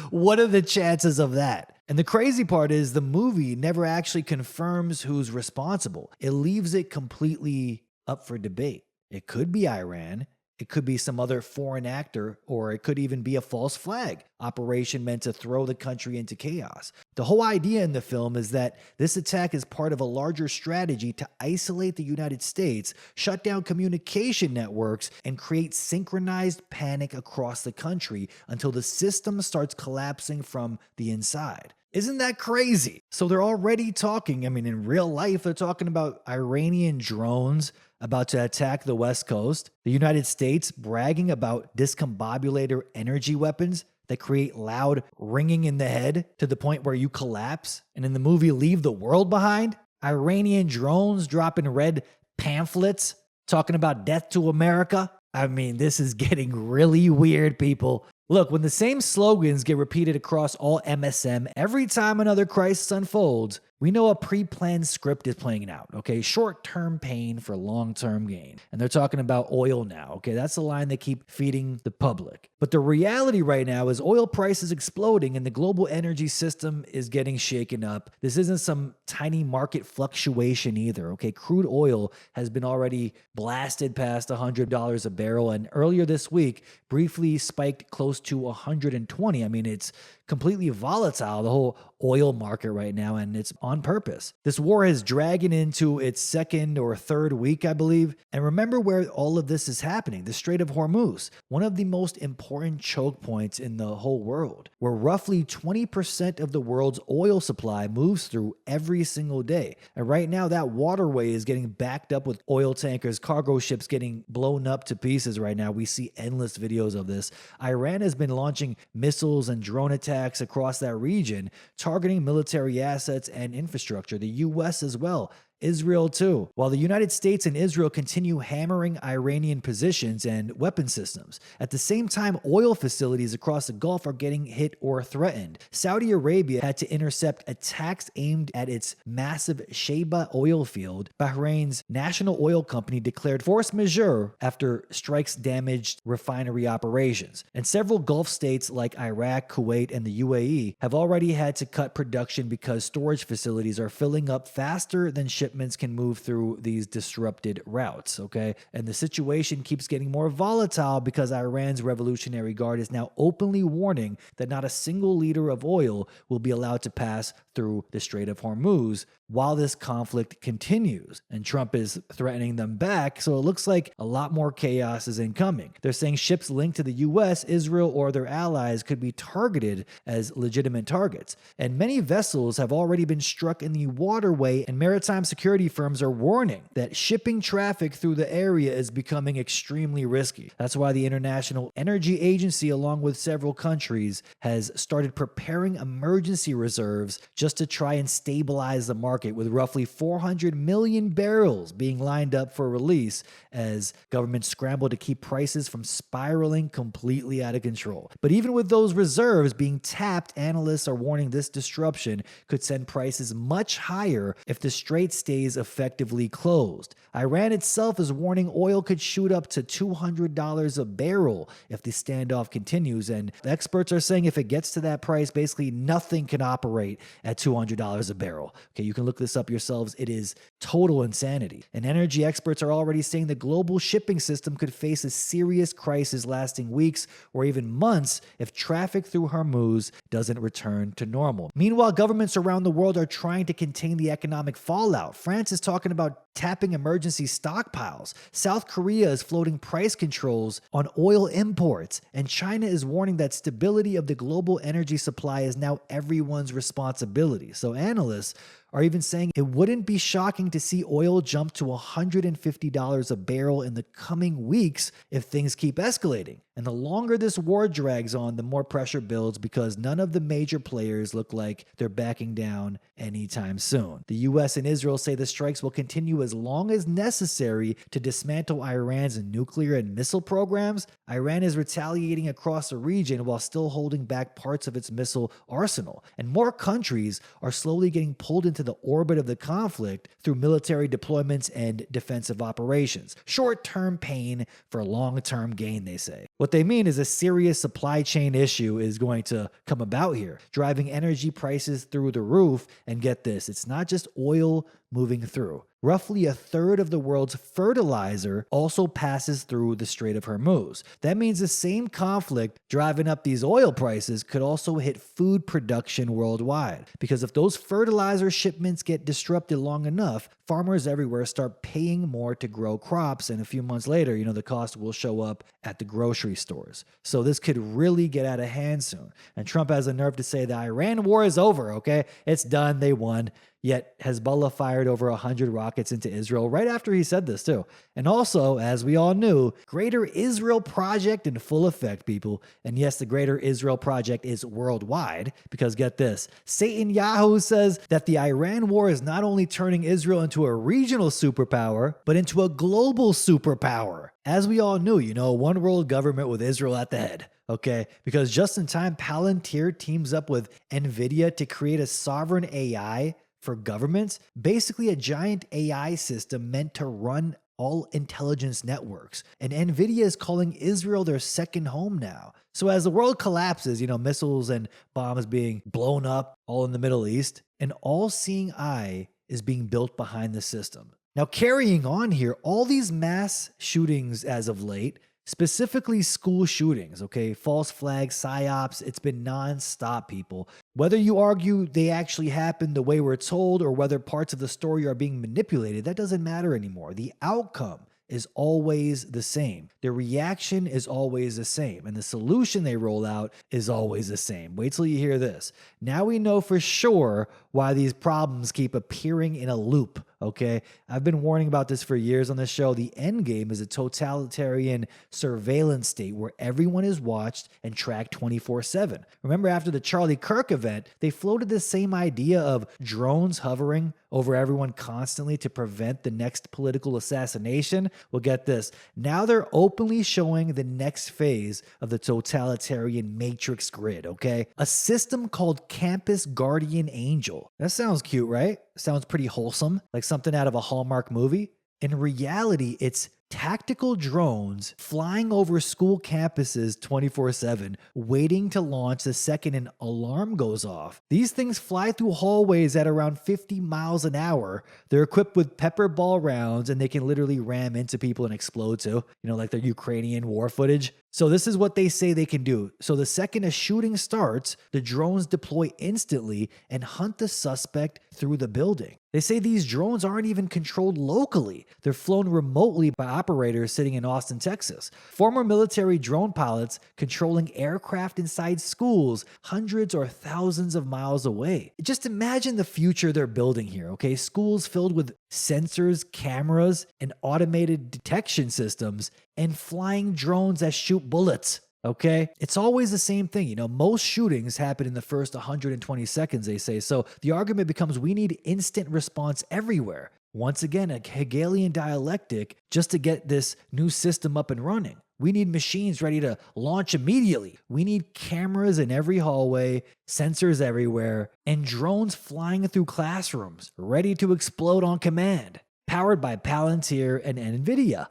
What are the chances of that? And the crazy part is the movie never actually confirms who's responsible. It leaves it completely up for debate. It could be Iran. It could be some other foreign actor, or it could even be a false flag operation meant to throw the country into chaos. The whole idea in the film is that this attack is part of a larger strategy to isolate the United States, shut down communication networks, and create synchronized panic across the country until the system starts collapsing from the inside. Isn't that crazy? So they're already talking, in real life, they're talking about Iranian drones about to attack the West Coast, the United States bragging about discombobulator energy weapons that create loud ringing in the head to the point where you collapse. And in the movie Leave the World Behind, Iranian drones dropping red pamphlets talking about death to America. This is getting really weird, people. Look, when the same slogans get repeated across all MSM every time another crisis unfolds, we know a pre-planned script is playing out, okay? Short-term pain for long-term gain. And they're talking about oil now, okay? That's the line they keep feeding the public. But the reality right now is oil prices exploding and the global energy system is getting shaken up. This isn't some tiny market fluctuation either, okay? Crude oil has been already blasted past $100 a barrel, and earlier this week briefly spiked close to 120. It's completely volatile, the whole oil market right now, and it's on purpose. This war is dragging into its second or third week, I believe. And remember where all of this is happening, the Strait of Hormuz, one of the most important choke points in the whole world, where roughly 20% of the world's oil supply moves through every single day. And right now, that waterway is getting backed up with oil tankers, cargo ships getting blown up to pieces right now. We see endless videos of this. Iran has been launching missiles and drone attacks across that region, targeting military assets and infrastructure. The U.S. as well. Israel too, while the United States and Israel continue hammering Iranian positions and weapon systems. At the same time, oil facilities across the Gulf are getting hit or threatened. Saudi Arabia had to intercept attacks aimed at its massive Sheba oil field. Bahrain's national oil company declared force majeure after strikes damaged refinery operations. And several Gulf states like Iraq, Kuwait, and the UAE have already had to cut production because storage facilities are filling up faster than shipments can move through these disrupted routes, okay? And the situation keeps getting more volatile because Iran's Revolutionary Guard is now openly warning that not a single liter of oil will be allowed to pass through the Strait of Hormuz while this conflict continues. And Trump is threatening them back, so it looks like a lot more chaos is incoming. They're saying ships linked to the US, Israel, or their allies could be targeted as legitimate targets. And many vessels have already been struck in the waterway, and maritime security firms are warning that shipping traffic through the area is becoming extremely risky. That's why the International Energy Agency, along with several countries, has started preparing emergency reserves just to try and stabilize the market, with roughly 400 million barrels being lined up for release as governments scramble to keep prices from spiraling completely out of control. But even with those reserves being tapped, analysts are warning this disruption could send prices much higher if the strait stays effectively closed. Iran itself is warning oil could shoot up to $200 a barrel if the standoff continues, and the experts are saying if it gets to that price, basically nothing can operate at $200 a barrel. Okay, you can look this up yourselves. It is total insanity. And energy experts are already saying the global shipping system could face a serious crisis lasting weeks or even months if traffic through Hormuz doesn't return to normal. Meanwhile, governments around the world are trying to contain the economic fallout. France is talking about tapping emergency stockpiles. South Korea is floating price controls on oil imports. And China is warning that stability of the global energy supply is now everyone's responsibility. So analysts are even saying it wouldn't be shocking to see oil jump to $150 a barrel in the coming weeks if things keep escalating. And the longer this war drags on, the more pressure builds because none of the major players look like they're backing down anytime soon. The US and Israel say the strikes will continue as long as necessary to dismantle Iran's nuclear and missile programs. Iran is retaliating across the region while still holding back parts of its missile arsenal. And more countries are slowly getting pulled into the orbit of the conflict through military deployments and defensive operations. Short-term pain for long-term gain, they say. What they mean is a serious supply chain issue is going to come about here, driving energy prices through the roof. And get this, it's not just oil moving through. Roughly a third of the world's fertilizer also passes through the Strait of Hormuz. That means the same conflict driving up these oil prices could also hit food production worldwide. Because if those fertilizer shipments get disrupted long enough, farmers everywhere start paying more to grow crops. And a few months later, the cost will show up at the grocery stores. So this could really get out of hand soon. And Trump has the nerve to say the Iran war is over, okay? It's done, they won. Yet Hezbollah fired over 100 rockets into Israel right after he said this too. And also, as we all knew, Greater Israel Project in full effect, people. And yes, the Greater Israel Project is worldwide because get this, Satan Yahoo says that the Iran war is not only turning Israel into a regional superpower, but into a global superpower. As we all knew, one world government with Israel at the head. Okay, because just in time, Palantir teams up with NVIDIA to create a sovereign AI for governments, basically a giant AI system meant to run all intelligence networks. And NVIDIA is calling Israel their second home now. So as the world collapses, missiles and bombs being blown up all in the Middle East, an all-seeing eye is being built behind the system. Now, carrying on here, all these mass shootings as of late, specifically school shootings, okay? False flags, psyops, it's been nonstop, people. Whether you argue they actually happened the way we're told or whether parts of the story are being manipulated, that doesn't matter anymore. The outcome is always the same. The reaction is always the same. And the solution they roll out is always the same. Wait till you hear this. Now we know for sure why these problems keep appearing in a loop, okay? I've been warning about this for years on this show. The end game is a totalitarian surveillance state where everyone is watched and tracked 24/7. Remember after the Charlie Kirk event, they floated the same idea of drones hovering over everyone constantly to prevent the next political assassination? Well, get this. Now they're openly showing the next phase of the totalitarian matrix grid, okay? A system called Campus Guardian Angel. That sounds cute, right? Sounds pretty wholesome, like something out of a Hallmark movie. In reality, it's tactical drones flying over school campuses 24/7, waiting to launch the second an alarm goes off. These things fly through hallways at around 50 miles an hour. They're equipped with pepper ball rounds and they can literally ram into people and explode too, like the Ukrainian war footage. So this is what they say they can do. So the second a shooting starts, the drones deploy instantly and hunt the suspect through the building. They say these drones aren't even controlled locally. They're flown remotely by operators sitting in Austin, Texas. Former military drone pilots controlling aircraft inside schools hundreds or thousands of miles away. Just imagine the future they're building here, okay? Schools filled with sensors, cameras, and automated detection systems, and flying drones that shoot bullets. Okay? It's always the same thing. Most shootings happen in the first 120 seconds, they say. So the argument becomes we need instant response everywhere. Once again, a Hegelian dialectic just to get this new system up and running. We need machines ready to launch immediately. We need cameras in every hallway, sensors everywhere, and drones flying through classrooms, ready to explode on command, powered by Palantir and NVIDIA.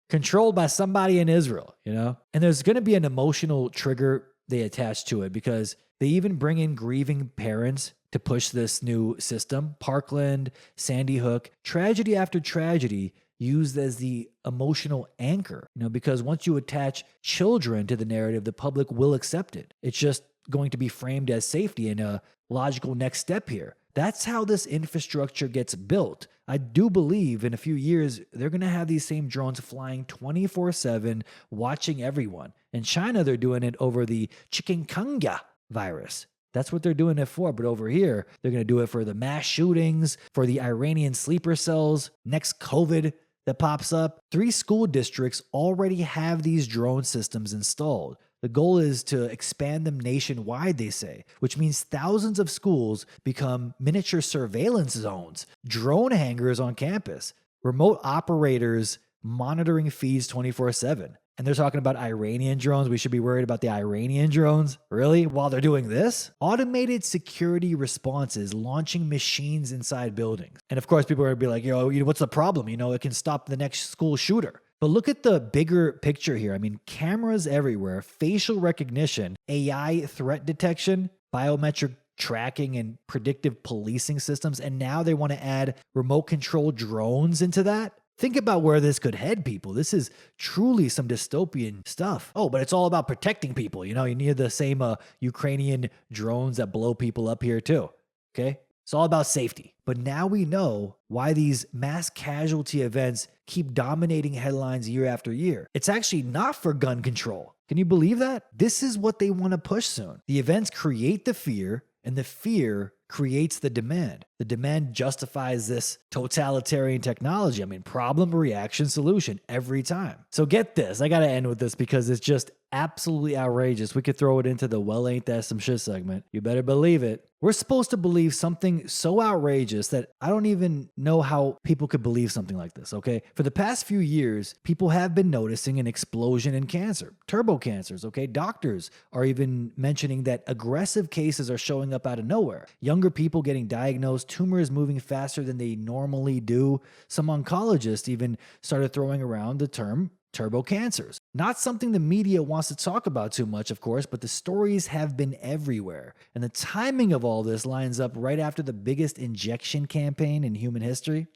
Controlled by somebody in Israel, And there's going to be an emotional trigger they attach to it because They even bring in grieving parents to push this new system. Parkland, Sandy Hook, tragedy after tragedy used as the emotional anchor, because once you attach children to the narrative, the public will accept it. It's just going to be framed as safety and a logical next step here. That's how this infrastructure gets built. I do believe in a few years, they're going to have these same drones flying 24/7, watching everyone. In China, they're doing it over the chikungunya virus. That's what they're doing it for. But over here, they're going to do it for the mass shootings, for the Iranian sleeper cells, next COVID that pops up. 3 school districts already have these drone systems installed. The goal is to expand them nationwide, they say, which means thousands of schools become miniature surveillance zones, drone hangars on campus, remote operators monitoring feeds 24/7. And they're talking about Iranian drones. We should be worried about the Iranian drones? Really? While they're doing this? Automated security responses launching machines inside buildings. And of course, people are going to be like, what's the problem? It can stop the next school shooter. But look at the bigger picture here. I mean, cameras everywhere, facial recognition, AI threat detection, biometric tracking, and predictive policing systems. And now they want to add remote control drones into that. Think about where this could head, people. This is truly some dystopian stuff. Oh, but it's all about protecting people. You need the same Ukrainian drones that blow people up here too. Okay? It's all about safety. But now we know why these mass casualty events keep dominating headlines year after year. It's actually not for gun control. Can you believe that? This is what they want to push soon. The events create the fear, and the fear creates the demand. The demand justifies this totalitarian technology. I mean, problem, reaction, solution every time. So get this. I got to end with this because it's just absolutely outrageous. We could throw it into the well, ain't that some shit segment. You better believe it. We're supposed to believe something so outrageous that I don't even know how people could believe something like this, okay? For the past few years, people have been noticing an explosion in cancer, turbo cancers, okay? Doctors are even mentioning that aggressive cases are showing up out of nowhere. Younger people getting diagnosed, tumors moving faster than they normally do. Some oncologists even started throwing around the term turbo cancers. Not something the media wants to talk about too much, of course, but the stories have been everywhere. And the timing of all this lines up right after the biggest injection campaign in human history.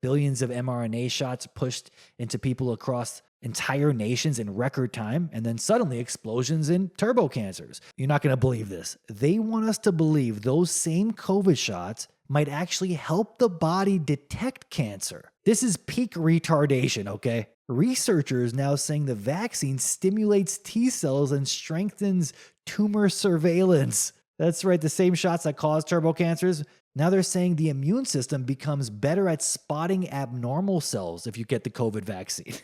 Billions of mRNA shots pushed into people across entire nations in record time, and then suddenly explosions in turbo cancers. You're not going to believe this. They want us to believe those same COVID shots might actually help the body detect cancer. This is peak retardation, okay? Researchers now saying the vaccine stimulates T cells and strengthens tumor surveillance. That's right, the same shots that cause turbo cancers. Now they're saying the immune system becomes better at spotting abnormal cells if you get the COVID vaccine.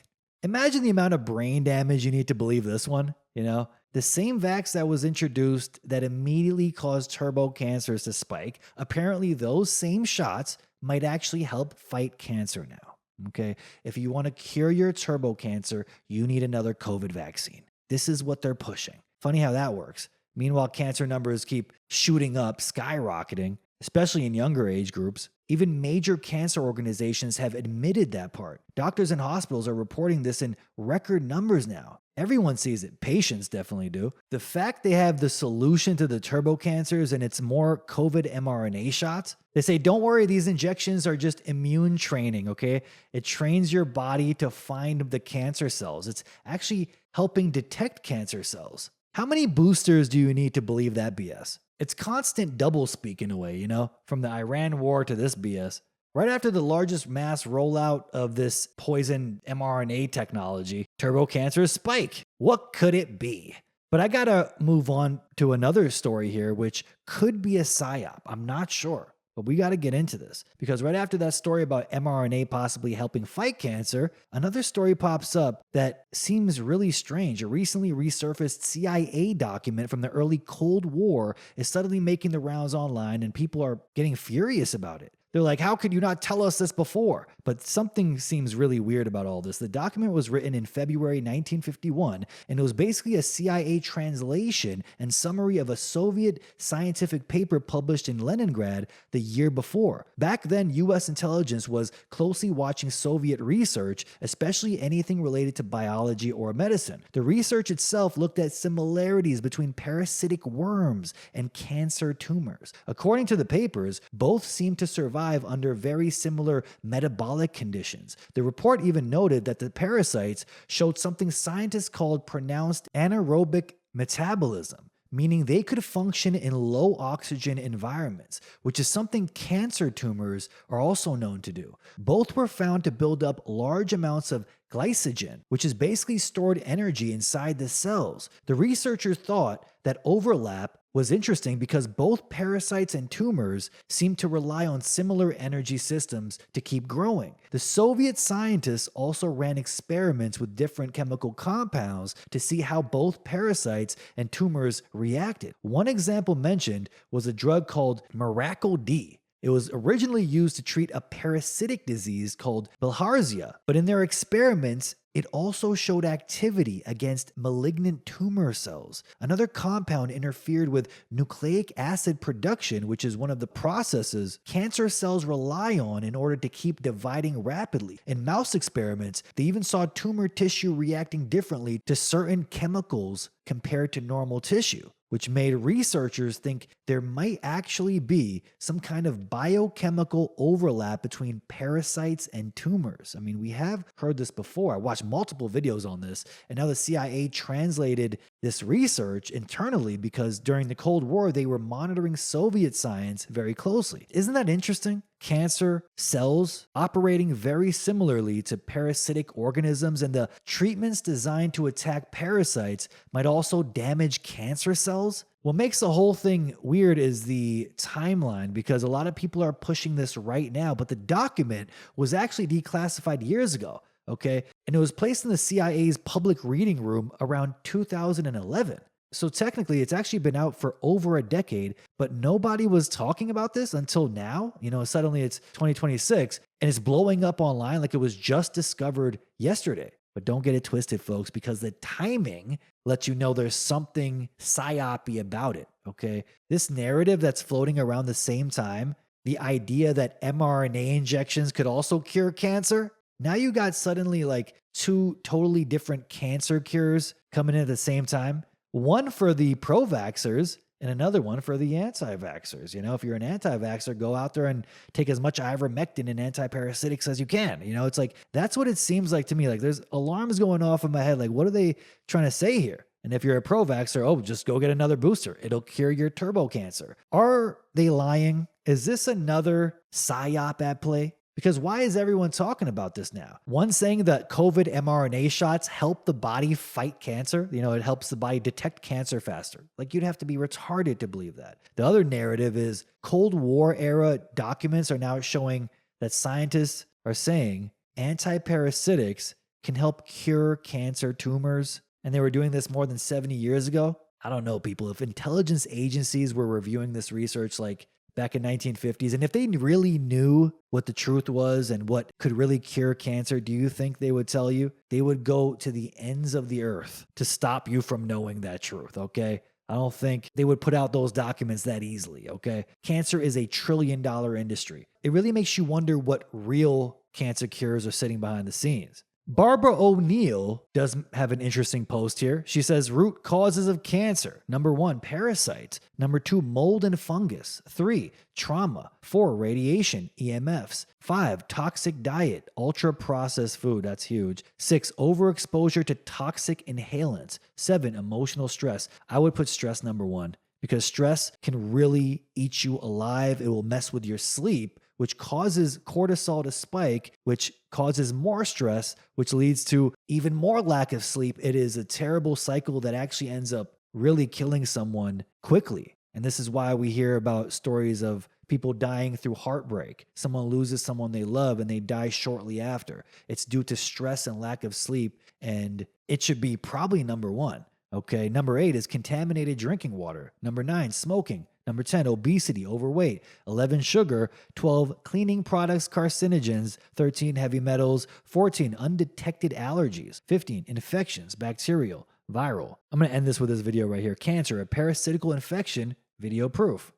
Imagine the amount of brain damage you need to believe this one, The same vax that was introduced that immediately caused turbo cancers to spike, apparently those same shots might actually help fight cancer now. Okay, if you want to cure your turbo cancer, you need another COVID vaccine. This is what they're pushing. Funny how that works. Meanwhile, cancer numbers keep shooting up, skyrocketing, especially in younger age groups. Even major cancer organizations have admitted that part. Doctors and hospitals are reporting this in record numbers now. Everyone sees it. Patients definitely do. The fact they have the solution to the turbo cancers and it's more COVID mRNA shots, they say, don't worry, these injections are just immune training, okay? It trains your body to find the cancer cells. It's actually helping detect cancer cells. How many boosters do you need to believe that BS? It's constant doublespeak in a way, from the Iran war to this BS. Right after the largest mass rollout of this poison mRNA technology, turbo cancers spike. What could it be? But I gotta move on to another story here, which could be a psyop. I'm not sure. But we got to get into this because right after that story about mRNA possibly helping fight cancer, another story pops up that seems really strange. A recently resurfaced CIA document from the early Cold War is suddenly making the rounds online and people are getting furious about it. They're like, how could you not tell us this before? But something seems really weird about all this. The document was written in February 1951, and it was basically a CIA translation and summary of a Soviet scientific paper published in Leningrad the year before. Back then, U.S. intelligence was closely watching Soviet research, especially anything related to biology or medicine. The research itself looked at similarities between parasitic worms and cancer tumors. According to the papers, both seemed to survive under very similar metabolic conditions. The report even noted that the parasites showed something scientists called pronounced anaerobic metabolism, meaning they could function in low oxygen environments, which is something cancer tumors are also known to do. Both were found to build up large amounts of glycogen, which is basically stored energy inside the cells. The researchers thought that overlap was interesting because both parasites and tumors seem to rely on similar energy systems to keep growing. The Soviet scientists also ran experiments with different chemical compounds to see how both parasites and tumors reacted. One example mentioned was a drug called Miracle D. It was originally used to treat a parasitic disease called bilharzia, but in their experiments, it also showed activity against malignant tumor cells. Another compound interfered with nucleic acid production, which is one of the processes cancer cells rely on in order to keep dividing rapidly. In mouse experiments, they even saw tumor tissue reacting differently to certain chemicals compared to normal tissue, which made researchers think there might actually be some kind of biochemical overlap between parasites and tumors. I mean, we have heard this before. I watched multiple videos on this, and now the CIA translated this research internally because during the Cold War, they were monitoring Soviet science very closely. Isn't that interesting? Cancer cells operating very similarly to parasitic organisms, and the treatments designed to attack parasites might also damage cancer cells. What makes the whole thing weird is the timeline, because a lot of people are pushing this right now, but the document was actually declassified years ago, okay? And it was placed in the CIA's public reading room around 2011. So technically, it's actually been out for over a decade, but nobody was talking about this until now. You know, suddenly it's 2026, and it's blowing up online like it was just discovered yesterday. But don't get it twisted, folks, because the timing lets you know there's something psyopy about it, okay? This narrative that's floating around the same time, the idea that mRNA injections could also cure cancer, now you got suddenly like two totally different cancer cures coming in at the same time. One for the pro-vaxxers and another one for the anti-vaxxers. You know, if you're an anti-vaxxer, go out there and take as much ivermectin and antiparasitics as you can. You know, it's like, that's what it seems like to me. Like there's alarms going off in my head. Like, what are they trying to say here? And if you're a pro-vaxxer, oh, just go get another booster. It'll cure your turbo cancer. Are they lying? Is this another psyop at play? Because why is everyone talking about this now? One saying that COVID mRNA shots help the body fight cancer. You know, it helps the body detect cancer faster. Like, you'd have to be retarded to believe that. The other narrative is Cold War era documents are now showing that scientists are saying antiparasitics can help cure cancer tumors. And they were doing this more than 70 years ago. I don't know, people. If intelligence agencies were reviewing this research like back in 1950s, and if they really knew what the truth was and what could really cure cancer, do you think they would tell you? They would go to the ends of the earth to stop you from knowing that truth, okay? I don't think they would put out those documents that easily, okay? Cancer is a $1 trillion industry. It really makes you wonder what real cancer cures are sitting behind the scenes. Barbara O'Neill does have an interesting post here. She says, root causes of cancer. Number 1, parasites. Number 2, mold and fungus. 3, trauma. 4, radiation, EMFs. 5, toxic diet, ultra-processed food. That's huge. 6, overexposure to toxic inhalants. 7, emotional stress. I would put stress number 1 because stress can really eat you alive. It will mess with your sleep, which causes cortisol to spike, which causes more stress, which leads to even more lack of sleep. It is a terrible cycle that actually ends up really killing someone quickly. And this is why we hear about stories of people dying through heartbreak. Someone loses someone they love and they die shortly after. It's due to stress and lack of sleep, and it should be probably number 1. Okay, number 8 is contaminated drinking water. Number 9, smoking. Number 10, obesity, overweight. 11, sugar. 12, cleaning products, carcinogens. 13, heavy metals. 14, undetected allergies. 15, infections, bacterial, viral. I'm going to end this with this video right here. Cancer, a parasitical infection, video proof.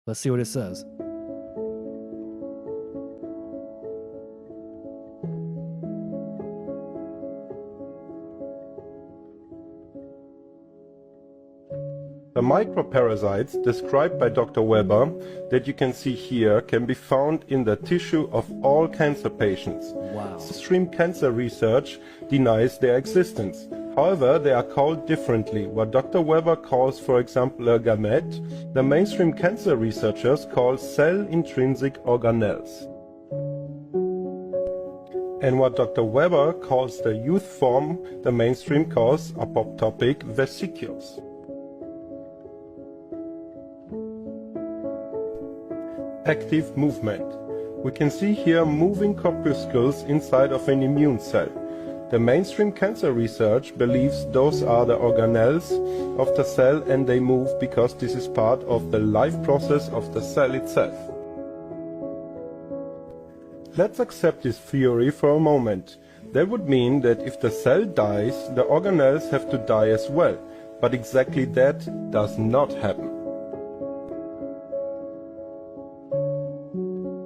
Let's see what it says. The microparasites described by Dr. Weber that you can see here can be found in the tissue of all cancer patients. Wow. Mainstream cancer research denies their existence. However, they are called differently. What Dr. Weber calls, for example, a gamete, the mainstream cancer researchers call cell-intrinsic organelles. And what Dr. Weber calls the youth form, the mainstream calls apoptotic vesicles. Active movement. We can see here moving corpuscles inside of an immune cell. The mainstream cancer research believes those are the organelles of the cell and they move because this is part of the life process of the cell itself. Let's accept this theory for a moment. That would mean that if the cell dies, the organelles have to die as well. But exactly that does not happen.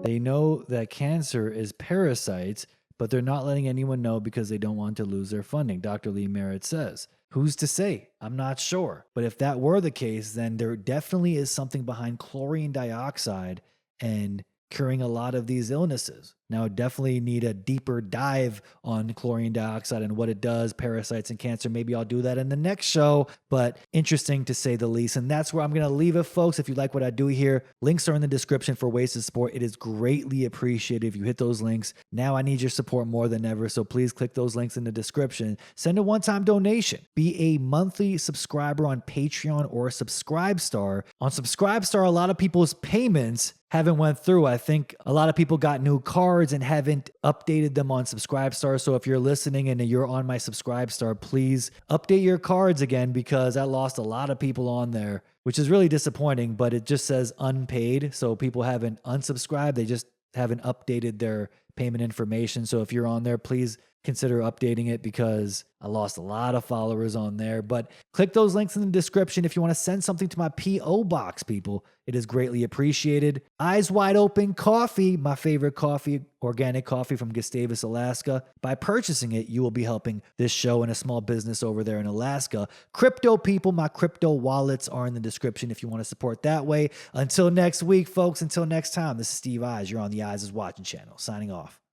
They know that cancer is parasites, but they're not letting anyone know because they don't want to lose their funding, Dr. Lee Merritt says. Who's to say? I'm not sure. But if that were the case, then there definitely is something behind chlorine dioxide and curing a lot of these illnesses. Now, definitely need a deeper dive on chlorine dioxide and what it does, parasites and cancer. Maybe I'll do that in the next show, but interesting to say the least. And that's where I'm going to leave it, folks. If you like what I do here, links are in the description for ways to support. It is greatly appreciated if you hit those links. Now I need your support more than ever, so please click those links in the description. Send a one-time donation. Be a monthly subscriber on Patreon or Subscribestar. On Subscribestar, a lot of people's payments haven't went through. I think a lot of people got new cards and haven't updated them on Subscribestar. So if you're listening and you're on my Subscribestar, please update your cards again, because I lost a lot of people on there, which is really disappointing, but it just says unpaid. So people haven't unsubscribed. They just haven't updated their payment information. So if you're on there, please consider updating it, because I lost a lot of followers on there. But click those links in the description if you want to send something to my P.O. box, people. It is greatly appreciated. Eyes Wide Open Coffee, my favorite coffee, organic coffee from Gustavus, Alaska. By purchasing it, you will be helping this show and a small business over there in Alaska. Crypto people, my crypto wallets are in the description if you want to support that way. Until next week, folks, until next time, this is Steve Eyes. You're on the Eyes is Watching channel. Signing off.